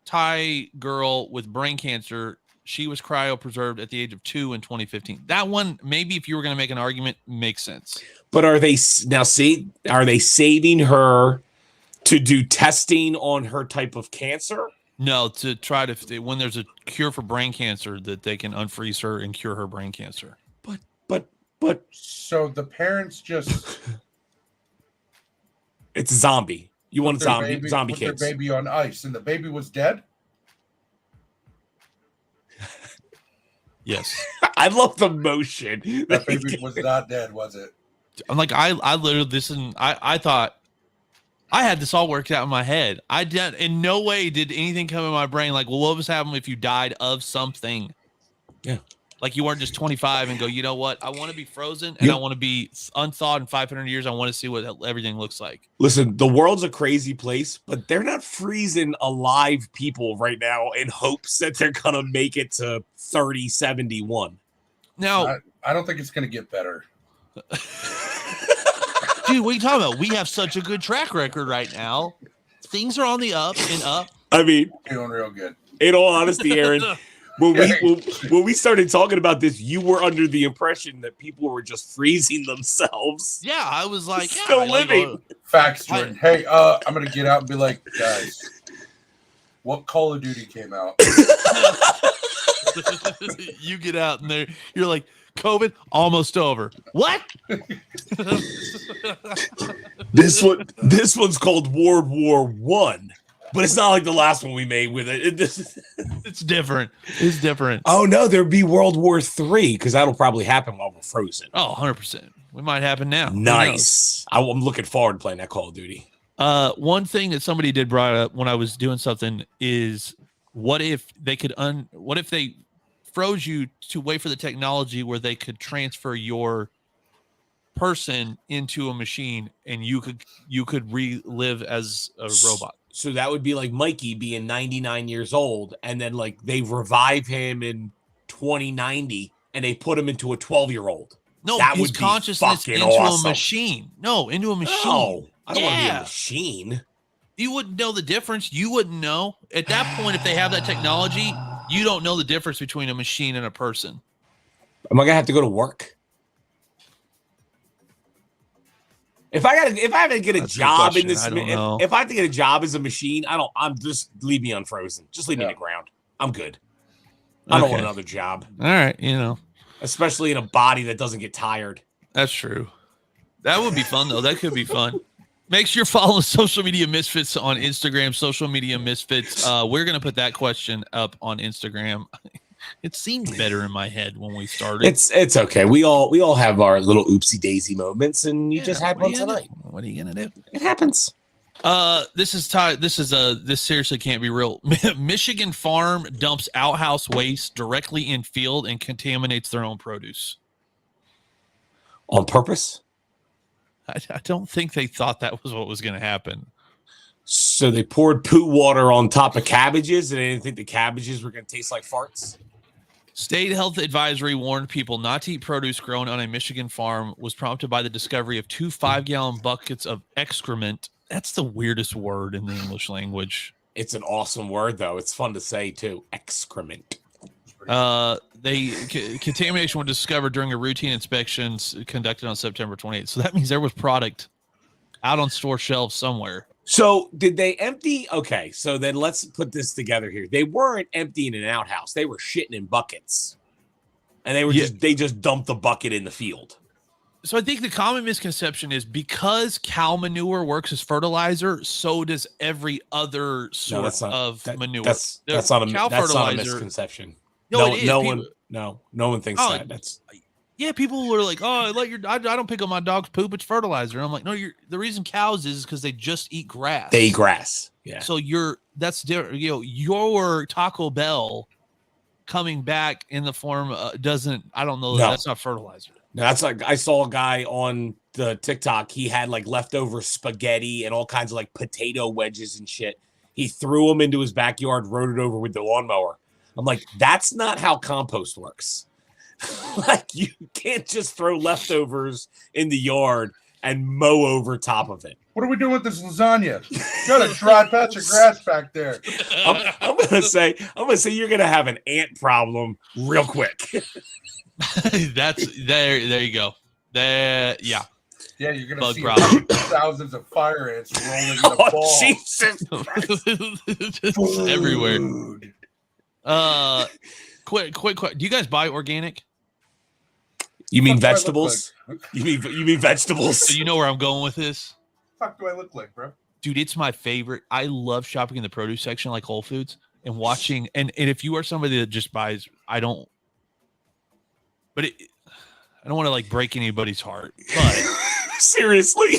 Thai girl with brain cancer. She was cryopreserved at the age of 2 in 2015. That one, maybe if you were going to make an argument, makes sense. But are they saving her to do testing on her type of cancer? No, to try to, when there's a cure for brain cancer, that they can unfreeze her and cure her brain cancer. But so the parents just it's a zombie. You want zombie put kids. Their baby on ice, and the baby was dead. Yes, I love the motion. That baby was not dead, was it? I'm like, I literally I thought I had this all worked out in my head. I did in no way did anything come in my brain like, well, what was happening if you died of something? Yeah. Like you weren't just 25 and go, you know what? I want to be frozen and I want to be unthawed in 500 years. I want to see what everything looks like. Listen, the world's a crazy place, but they're not freezing alive people right now in hopes that they're going to make it to 3071. Now, I don't think it's going to get better. Dude, what are you talking about? We have such a good track record right now. Things are on the up and up. I mean, doing real good. In all honesty, Aaron, when we started talking about this, you were under the impression that people were just freezing themselves. Yeah, I was like, still living. Facts, Jordan. Hey, I'm gonna get out and be like, guys, what Call of Duty came out? You get out and you're like, COVID almost over. What? This one's called World War One, but it's not like the last one we made with it. It's different. It's different. Oh no, there'd be World War III because that'll probably happen while we're frozen. Oh, 100%. We might happen now. Nice. I'm looking forward to playing that Call of Duty. One thing that somebody did brought up when I was doing something is, what if they could what if they froze you to wait for the technology where they could transfer your person into a machine and you could relive as a robot. So that would be like Mikey being 99 years old, and then like they revive him in 2090 and they put him into a 12-year-old. No, that his would consciousness into awesome. A machine. No, into a machine. No, I don't want to be a machine. You wouldn't know the difference. You wouldn't know. At that point, if they have that technology, you don't know the difference between a machine and a person. Am I gonna have to go to work? If I have to get a job in this, if I have to get a job as a machine, I'm just leave me unfrozen. Just leave me in the ground. I'm good. I don't want another job. All right, especially in a body that doesn't get tired. That's true. That would be fun though. That could be fun. Make sure you're following Social Media Misfits on Instagram. Social Media Misfits. We're gonna put that question up on Instagram. It seemed better in my head when we started. It's okay. We all have our little oopsie daisy moments, and you just had one tonight. What are you gonna do? It happens. This seriously can't be real. Michigan farm dumps outhouse waste directly in field and contaminates their own produce. On purpose? I don't think they thought that was what was going to happen. So they poured poo water on top of cabbages, and they didn't think the cabbages were going to taste like farts? State health advisory warned people not to eat produce grown on a Michigan farm, was prompted by the discovery of 2 5-gallon buckets of excrement. That's the weirdest word in the English language. It's an awesome word, though. It's fun to say, too. Excrement. Contamination was discovered during a routine inspections conducted on September 28th. So that means there was product out on store shelves somewhere. So did they empty? Okay, so then let's put this together here. They weren't emptying an outhouse. They were shitting in buckets. And they just dumped the bucket in the field. So I think the common misconception is because cow manure works as fertilizer, so does every other sort of manure. That's not a misconception. No one thinks that. That's people were like, "Oh, I don't pick up my dog's poop; it's fertilizer." And I'm like, "No, the reason cows is because they just eat grass. They eat grass. Yeah. So that's different. Your Taco Bell coming back in the form doesn't. I don't know. No. That's not fertilizer. No, that's like I saw a guy on the TikTok. He had like leftover spaghetti and all kinds of like potato wedges and shit. He threw them into his backyard, rode it over with the lawnmower. I'm like, that's not how compost works. Like, you can't just throw leftovers in the yard and mow over top of it. What are we doing with this lasagna? You got a dry patch of grass back there. I'm gonna say you're gonna have an ant problem real quick. That's there you go. Yeah, you're gonna bug see problem. Thousands of fire ants rolling in the ball. Jesus Christ. Everywhere. Quick. Do you guys buy organic? You mean vegetables? Like? You mean vegetables? So you know where I'm going with this? What the fuck do I look like, bro? Dude, it's my favorite. I love shopping in the produce section like Whole Foods and watching. And if you are somebody that just buys, I don't want to like break anybody's heart. But seriously,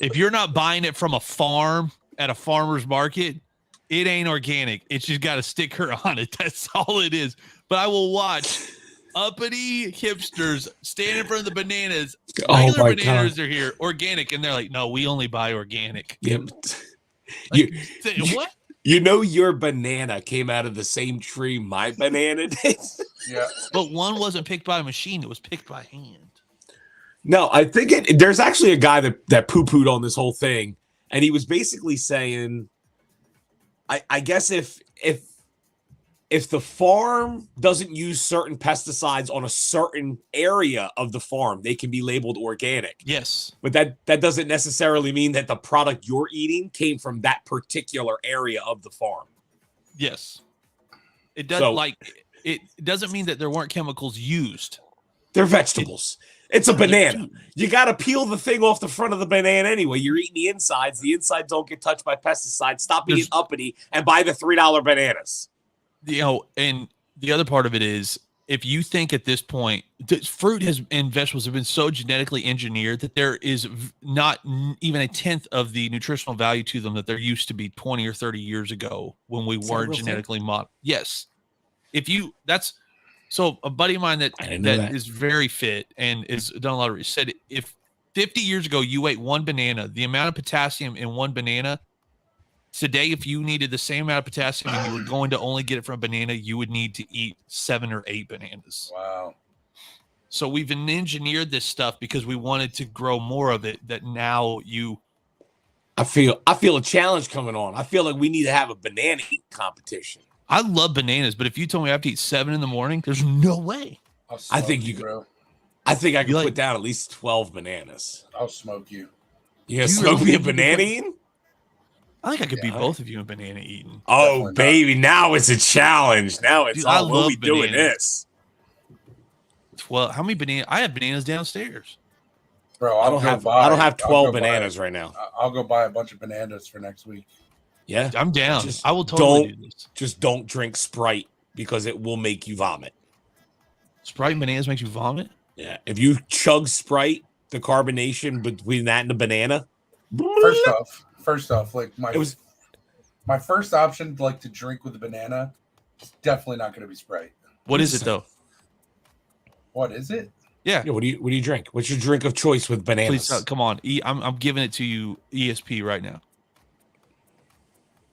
if you're not buying it from a farm at a farmer's market, it ain't organic. It's just got a sticker on it. That's all it is. But I will watch uppity hipsters stand in front of the bananas. Regular bananas are here, organic, and they're like, "No, we only buy organic." Yep. Like, what? You know, your banana came out of the same tree my banana did. Yeah. But one wasn't picked by a machine; it was picked by hand. No, I think there's actually a guy that poo-pooed on this whole thing, and he was basically saying, I guess if the farm doesn't use certain pesticides on a certain area of the farm, they can be labeled organic. Yes. But that doesn't necessarily mean that the product you're eating came from that particular area of the farm. Yes. It does it doesn't mean that there weren't chemicals used. They're vegetables. It's a banana. You got to peel the thing off the front of the banana anyway. You're eating the insides. The insides don't get touched by pesticides. Stop being uppity and buy the $3 bananas. And the other part of it is, if you think at this point, fruit and vegetables have been so genetically engineered that there is not even a tenth of the nutritional value to them that there used to be 20 or 30 years ago when we weren't genetically modeled. Yes. So a buddy of mine that is very fit and is done a lot of research said if 50 years ago you ate one banana, the amount of potassium in one banana, today, if you needed the same amount of potassium and you were going to only get it from a banana, you would need to eat 7 or 8 bananas. Wow. So we've engineered this stuff because we wanted to grow more of it, that now I feel a challenge coming on. I feel like we need to have a banana eating competition. I love bananas, but if you told me I have to eat 7 in the morning, there's no way. I think I could put down at least 12 bananas. I'll smoke you. You gonna smoke me a banana eating? I think I could beat both of you in banana eating. Oh, baby. Now it's a challenge. Now it's all we doing this. 12. How many bananas? I have bananas downstairs. Bro, I don't have 12 bananas right now. I'll go buy a bunch of bananas for next week. Yeah. I'm down. I will totally do this. Just don't drink Sprite because it will make you vomit. Sprite and bananas makes you vomit? Yeah. If you chug Sprite, the carbonation between that and the banana. First off, like my first option, like to drink with a banana, is definitely not going to be Sprite. What is it though? What is it? Yeah. What do you drink? What's your drink of choice with bananas? Please, come on. I'm giving it to you, ESP right now.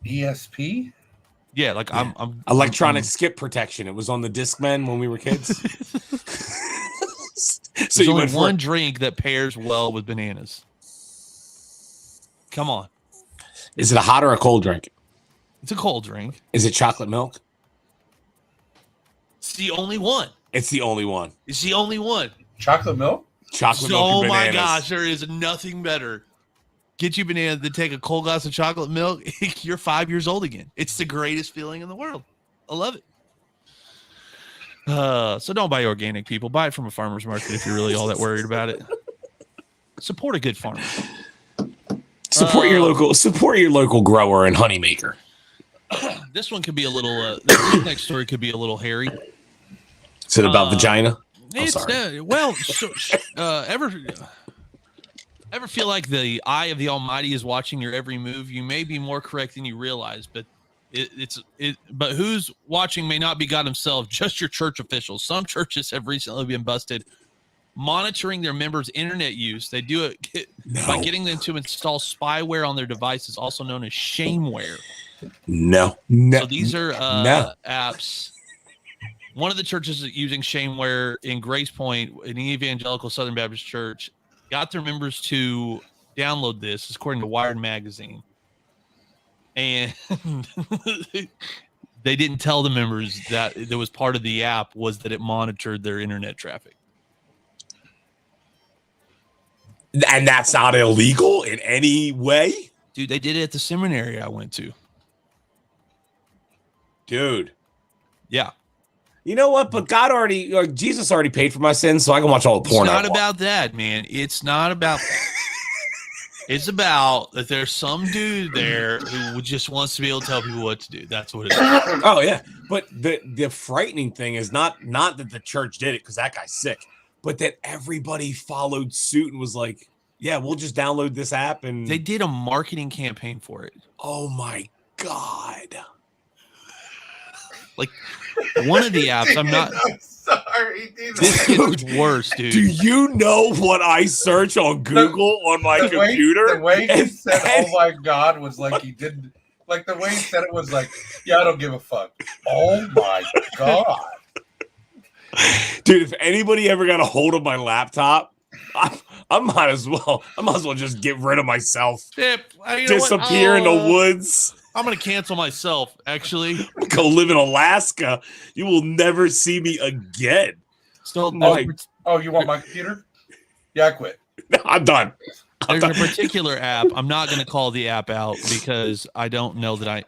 ESP? Yeah, like yeah. I'm electronic skip protection. It was on the Discman when we were kids. So there's only one drink that pairs well with bananas. Come on. Is it a hot or a cold drink? It's a cold drink. Is it chocolate milk? It's the only one. It's the only one. It's the only one. Chocolate milk? Chocolate milk and bananas. Oh my gosh, there is nothing better. Get you bananas, then take a cold glass of chocolate milk. You're 5 years old again. It's the greatest feeling in the world. I love it. So don't buy organic, people. Buy it from a farmer's market if you're really all that worried about it. Support a good farmer. Support your local grower and honey maker. This one could be a little. The next story could be a little hairy. Is it about vagina? Sorry. Ever feel like the eye of the Almighty is watching your every move? You may be more correct than you realize, but but who's watching may not be God himself, just your church officials. Some churches have recently been busted monitoring their members' internet use. They do it by getting them to install spyware on their devices, also known as shameware. No. So these are apps. One of the churches using shameware in Grace Point, an evangelical Southern Baptist church, got their members to download this, according to Wired magazine. And they didn't tell the members that there was part of the app was that it monitored their internet traffic. And that's not illegal in any way? Dude, they did it at the seminary I went to. Dude. Yeah. You know what? But Jesus already paid for my sins, so I can watch all the porn. It's not about that, man. It's not about that. It's about that there's some dude there who just wants to be able to tell people what to do. That's what it is. Oh, yeah. But the frightening thing is not that the church did it because that guy's sick, but that everybody followed suit and was like, yeah, we'll just download this app. And they did a marketing campaign for it. Oh, my God. Like one of the apps, I'm sorry, dude. This gets worse, dude. Do you know what I search on Google on my computer? The way he said, "Oh my God," was like he didn't. Like the way he said it was like, "Yeah, I don't give a fuck." Oh my God, dude! If anybody ever got a hold of my laptop, I might as well just get rid of myself. Yep. Disappear in the woods. I'm gonna cancel myself. Actually, go live in Alaska. You will never see me again. So, you want my computer? Yeah, I quit. I'm done. There's a particular app. I'm not going to call the app out because I don't know that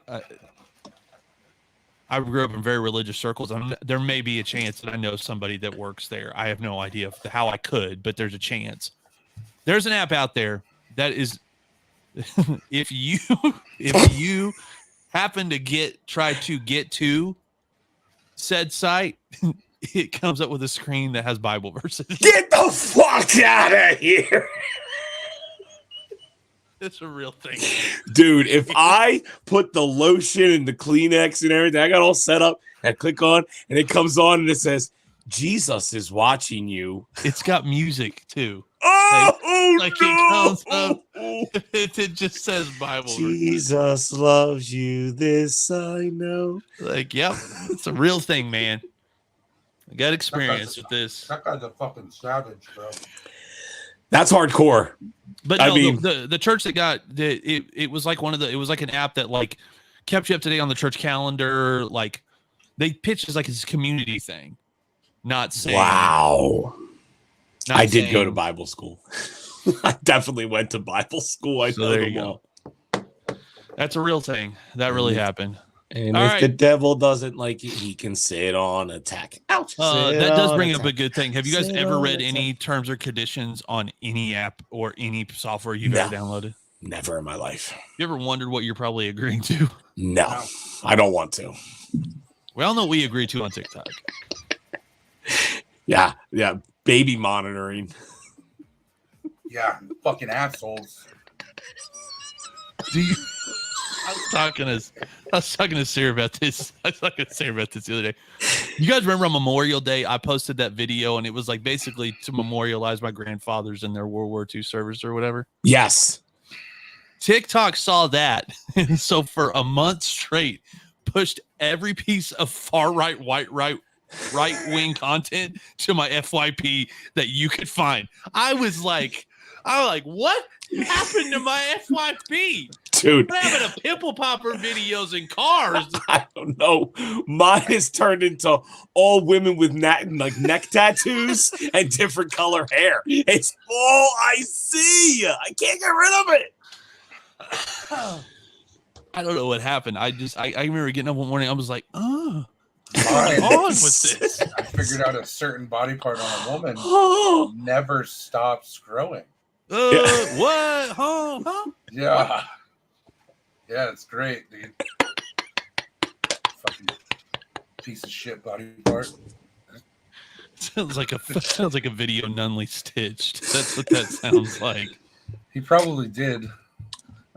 I grew up in very religious circles. There may be a chance that I know somebody that works there. I have no idea how I could, but there's a chance. There's an app out there that is, if you happen to try to get to said site, it comes up with a screen that has Bible verses. Get the fuck out of here. It's a real thing. Dude, if I put the lotion and the Kleenex and everything, I got all set up, and I click on, and it comes on, and it says, Jesus is watching you. It's got music, too. Oh, no! It comes up, it just says Bible. Jesus loves you, this I know. Yep, it's a real thing, man. I got experience with this. That guy's a fucking savage, bro. That's hardcore. But no, I mean, the church that got it was like it was like an app that kept you up to date on the church calendar. Like they pitched as this community thing. Not saying wow. I did go to Bible school. I definitely went to Bible school. I know there you go. That's a real thing. That really happened. And if the devil doesn't like it, he can sit on attack. Ouch. That does bring up a good thing. Have you guys ever read any terms or conditions on any app or any software you've ever downloaded? Never in my life. You ever wondered what you're probably agreeing to? No, I don't want to. We all know what we agree to on TikTok. Yeah. Baby monitoring. Yeah, fucking assholes. I was talking to Sarah about this. I was talking to Sarah about this the other day. You guys remember on Memorial Day, I posted that video, and it was basically to memorialize my grandfathers in their World War II service or whatever. Yes. TikTok saw that, and so for a month straight, pushed every piece of far right wing content to my FYP that you could find. I was like, what happened to my FYP? Dude, what happened to pimple popper videos in cars? I don't know. Mine has turned into all women with neck tattoos and different color hair. It's all I see. I can't get rid of it. I don't know what happened. I remember getting up one morning. I was like, what's going on with this? I figured out a certain body part on a woman never stops growing. What? Huh? Yeah. Yeah, it's great, dude. Fucking piece of shit body part. Sounds like a video Nunley stitched. That's what that sounds like. He probably did.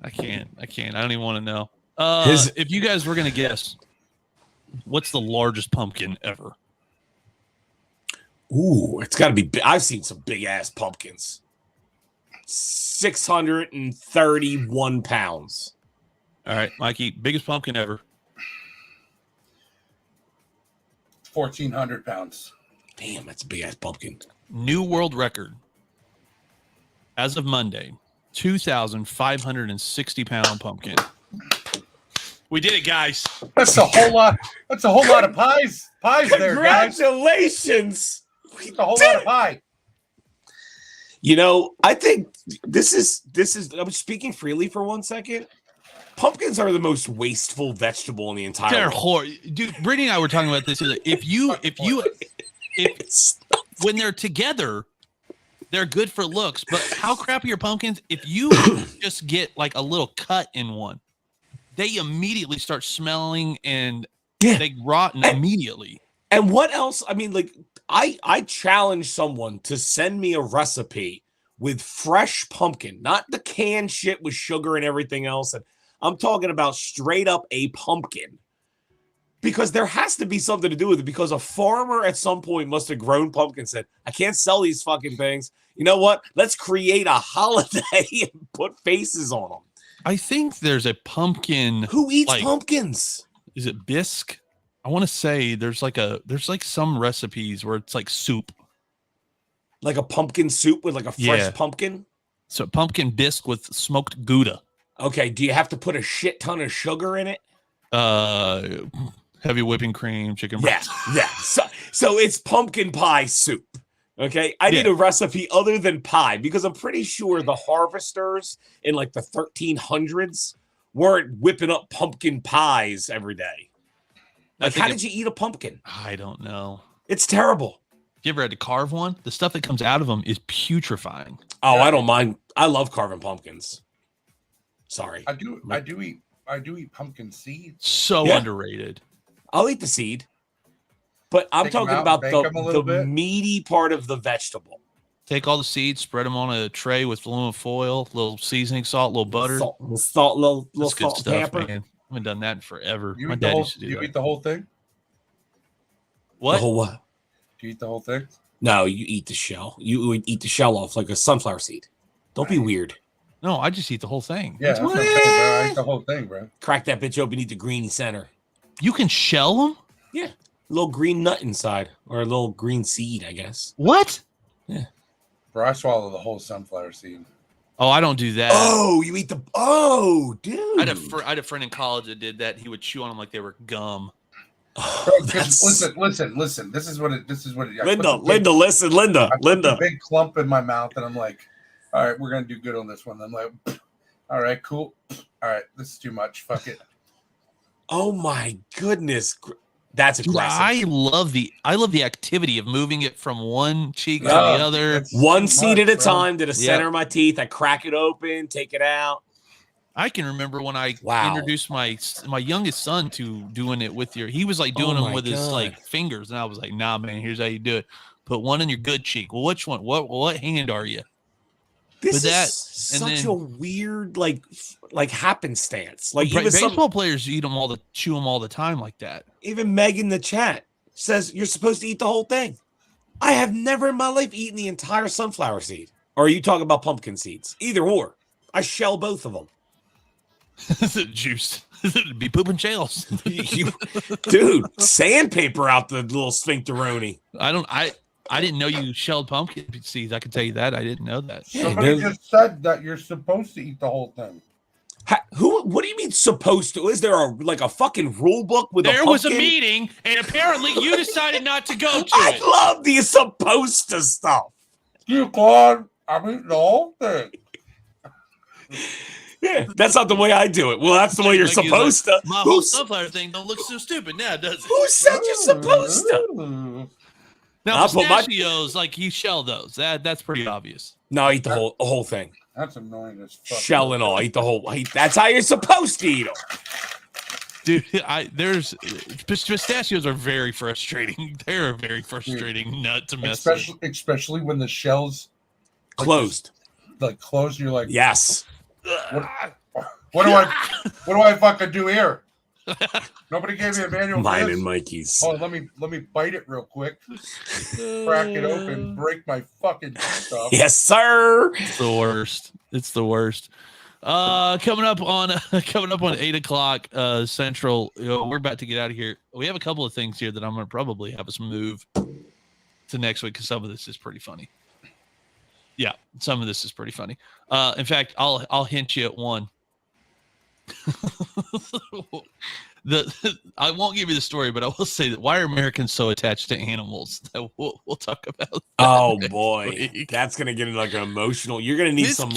I can't. I don't even want to know. If you guys were gonna guess, what's the largest pumpkin ever? Ooh, it's got to be. I've seen some big ass pumpkins. 631 pounds. All right, Mikey, biggest pumpkin ever. 1,400 pounds. Damn, that's a big ass pumpkin. New world record. As of Monday, 2,560 pound pumpkin. We did it, guys. That's a whole lot. That's a whole lot of pies. Pies there, guys. Congratulations. That's a whole lot of pie. You know, I think this is. I'm speaking freely for 1 second. Pumpkins are the most wasteful vegetable in the entire world. Dude, Brittany and I were talking about this. If when they're together, they're good for looks. But how crappy are pumpkins? If you just get a little cut in one, they immediately start smelling and they rot immediately. And what else? I mean, I challenge someone to send me a recipe with fresh pumpkin, not the canned shit with sugar and everything else. And I'm talking about straight up a pumpkin, because there has to be something to do with it, because a farmer at some point must have grown pumpkins, said, I can't sell these fucking things. You know what? Let's create a holiday and put faces on them. I think there's a pumpkin. Who eats pumpkins? Is it bisque? I want to say there's some recipes where it's like soup. Like a pumpkin soup with like a fresh pumpkin? So pumpkin bisque with smoked Gouda. Okay, do you have to put a shit ton of sugar in it? Heavy whipping cream, chicken breast. Yeah. So it's pumpkin pie soup. Okay, I need a recipe other than pie because I'm pretty sure the harvesters in like the 1300s weren't whipping up pumpkin pies every day. Like, how did you eat a pumpkin? I don't know. It's terrible. You ever had to carve one? The stuff that comes out of them is putrefying. Oh, I don't mind. I love carving pumpkins. Sorry. I do eat pumpkin seeds. So underrated. I'll eat the seed. But I'm talking about the meaty part of the vegetable. Take all the seeds, spread them on a tray with aluminum foil, little seasoning salt, little butter. Little salt, little good stuff, pepper. Man. I haven't done that in forever. My dad used to do that. You eat the whole thing? What? The whole what? Do you eat the whole thing? No, you eat the shell. You would eat the shell off like a sunflower seed. Don't be weird. No, I just eat the whole thing. Yeah, that's what I'm saying, bro. I eat the whole thing, bro. Crack that bitch open, eat the greeny center. You can shell them? Yeah. A little green nut inside, or a little green seed, I guess. What? Yeah. Bro, I swallow the whole sunflower seed. Oh, I don't do that. Oh, you eat the... Oh, dude. I had a friend in college that did that. He would chew on them like they were gum. Bro, listen. This is what it. Linda, listen. I put a big clump in my mouth, and I'm like, all right, we're gonna do good on this one. I'm like, all right, cool. All right, this is too much. Fuck it. Oh my goodness, that's aggressive. I love the activity of moving it from one cheek to the other. One seed at a time to the center of my teeth. I crack it open, take it out. I can remember when I introduced my youngest son to doing it with he was like doing them with his like fingers, and I was like, nah, man, here's how you do it. Put one in your good cheek. Well, which one? What hand are you? This is such a weird like happenstance. Like even baseball players chew them all the time like that. Even Meg in the chat says you're supposed to eat the whole thing. I have never in my life eaten the entire sunflower seed. Or are you talking about pumpkin seeds? Either or. I shell both of them. Juice. Be pooping shells. Dude, sandpaper out the little sphincteroni. I didn't know you shelled pumpkin seeds. I can tell you that. I didn't know that. Somebody just said that you're supposed to eat the whole thing. What do you mean supposed to? Is there a fucking rule book with There was a meeting, and apparently you decided not to go to it. I love the supposed to stuff. You God, I'm eating the whole thing. Yeah, that's not the way I do it. Well, that's the way you're supposed to. My whole sunflower thing don't look so stupid now, does it? Who said you're supposed to? Now, pistachios, like you shell those. That's pretty obvious. No, I eat the whole thing. That's annoying as fuck. Shell and all. I eat the whole. That's how you're supposed to eat them. Dude, pistachios are very frustrating. They're a very frustrating nut to mess with. Especially when the shell's closed. Closed, you're like, yes. What do I fucking do here? Nobody gave me a manual. Mine and Mikey's. Oh, let me bite it real quick. Crack it open, break my fucking stuff. Yes, sir. It's the worst. Coming up on 8:00 Central. We're about to get out of here. We have a couple of things here that I'm gonna probably have us move to next week because some of this is pretty funny. Yeah, some of this is pretty funny. In fact, I'll hint you at one. I won't give you the story, but I will say that why are Americans so attached to animals? That we'll talk about. That oh boy, week. That's gonna get like an emotional. You're gonna need some.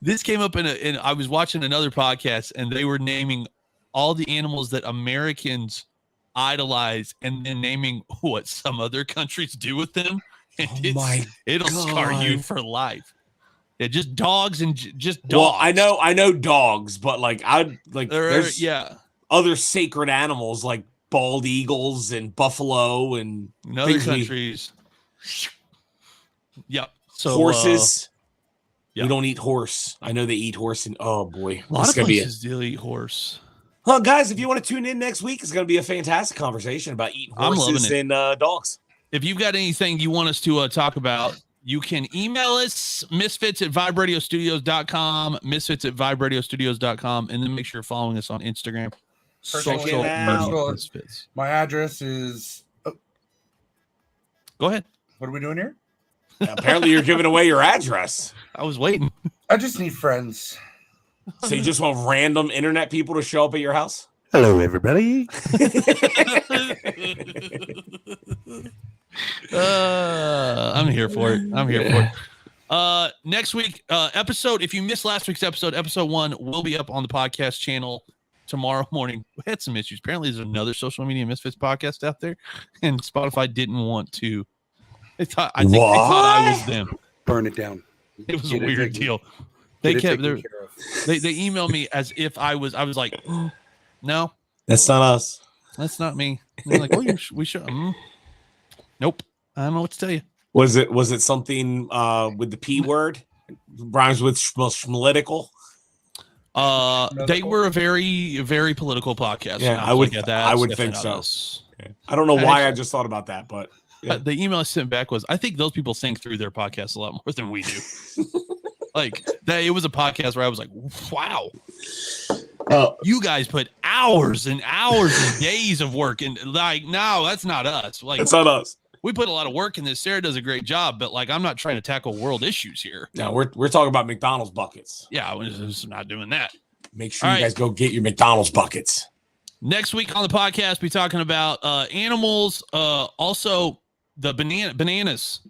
This came up in I was watching another podcast, and they were naming all the animals that Americans idolize, and then naming what some other countries do with them. And it'll scar you for life. Yeah, just dogs and just dogs. Well, I know dogs, but there's other sacred animals like bald eagles and buffalo and in other countries. Yep. So horses. We don't eat horse. I know they eat horse, and oh boy, a lot of places do eat horse. Well, guys, if you want to tune in next week, it's going to be a fantastic conversation about eating horses and dogs. If you've got anything you want us to talk about, you can email us, misfits@viberadiostudios.com, misfits@viberadiostudios.com, and then make sure you're following us on Instagram. Social Misfits. My address is... Go ahead. What are we doing here? Apparently, you're giving away your address. I was waiting. I just need friends. So you just want random internet people to show up at your house? Hello, everybody. I'm here for it. Next week episode, if you missed last week's episode 1 will be up on the podcast channel tomorrow morning. We had some issues. Apparently there's another Social Media Misfits podcast out there, and Spotify didn't want to. I think they thought I was them. Burn it down. It was a weird deal. They emailed me as if I was like, no, that's not us. That's not me. And they're like, oh, we should. Nope. I don't know what to tell you. Was it something with the P word? Rhymes with schmalitical? They were a very, very political podcast. Yeah, I would think so. Okay. I don't know why I just thought about that, but yeah. The email I sent back was, I think those people think through their podcast a lot more than we do. It was a podcast where I was like, wow. You guys put hours and hours and days of work in. No, that's not us. That's not us. We put a lot of work in this. Sarah does a great job, but I'm not trying to tackle world issues here. No, we're talking about McDonald's buckets. Yeah, we're just not doing that. Make sure you guys go get your McDonald's buckets. Next week on the podcast, we'll be talking about animals. Also, the bananas.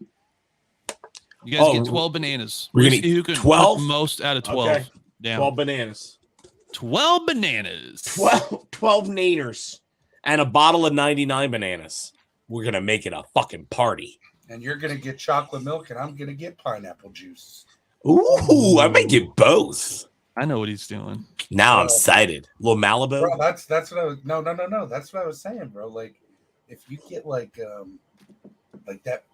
You guys get 12 bananas. We're going to who can 12? Most out of 12. Okay. Down. 12 bananas. 12 bananas. 12 naners. And a bottle of 99 bananas. We're going to make it a fucking party. And you're going to get chocolate milk, and I'm going to get pineapple juice. Ooh, I might get both. I know what he's doing. Now I'm excited. A little Malibu? Bro, that's what I was... No. That's what I was saying, bro. If you get, that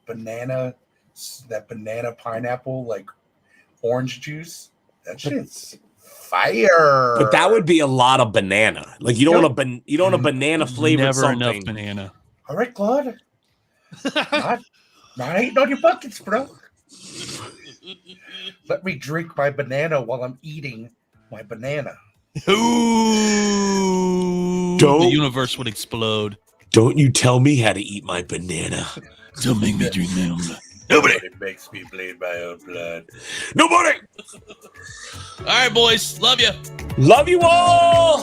banana pineapple, orange juice, that shit's fire. But that would be a lot of banana. You don't want a banana flavored Never something. enough banana. All right, Claude. not eating on your buckets, bro. Let me drink my banana while I'm eating my banana. Ooh, the universe would explode. Don't you tell me how to eat my banana. Don't make me drink my own blood. Nobody makes me bleed my own blood. Nobody. All right, boys. Love you. Love you all.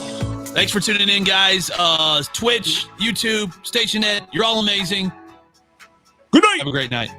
Thanks for tuning in, guys. Twitch, YouTube, StationNet. You're all amazing. Good night. Have a great night.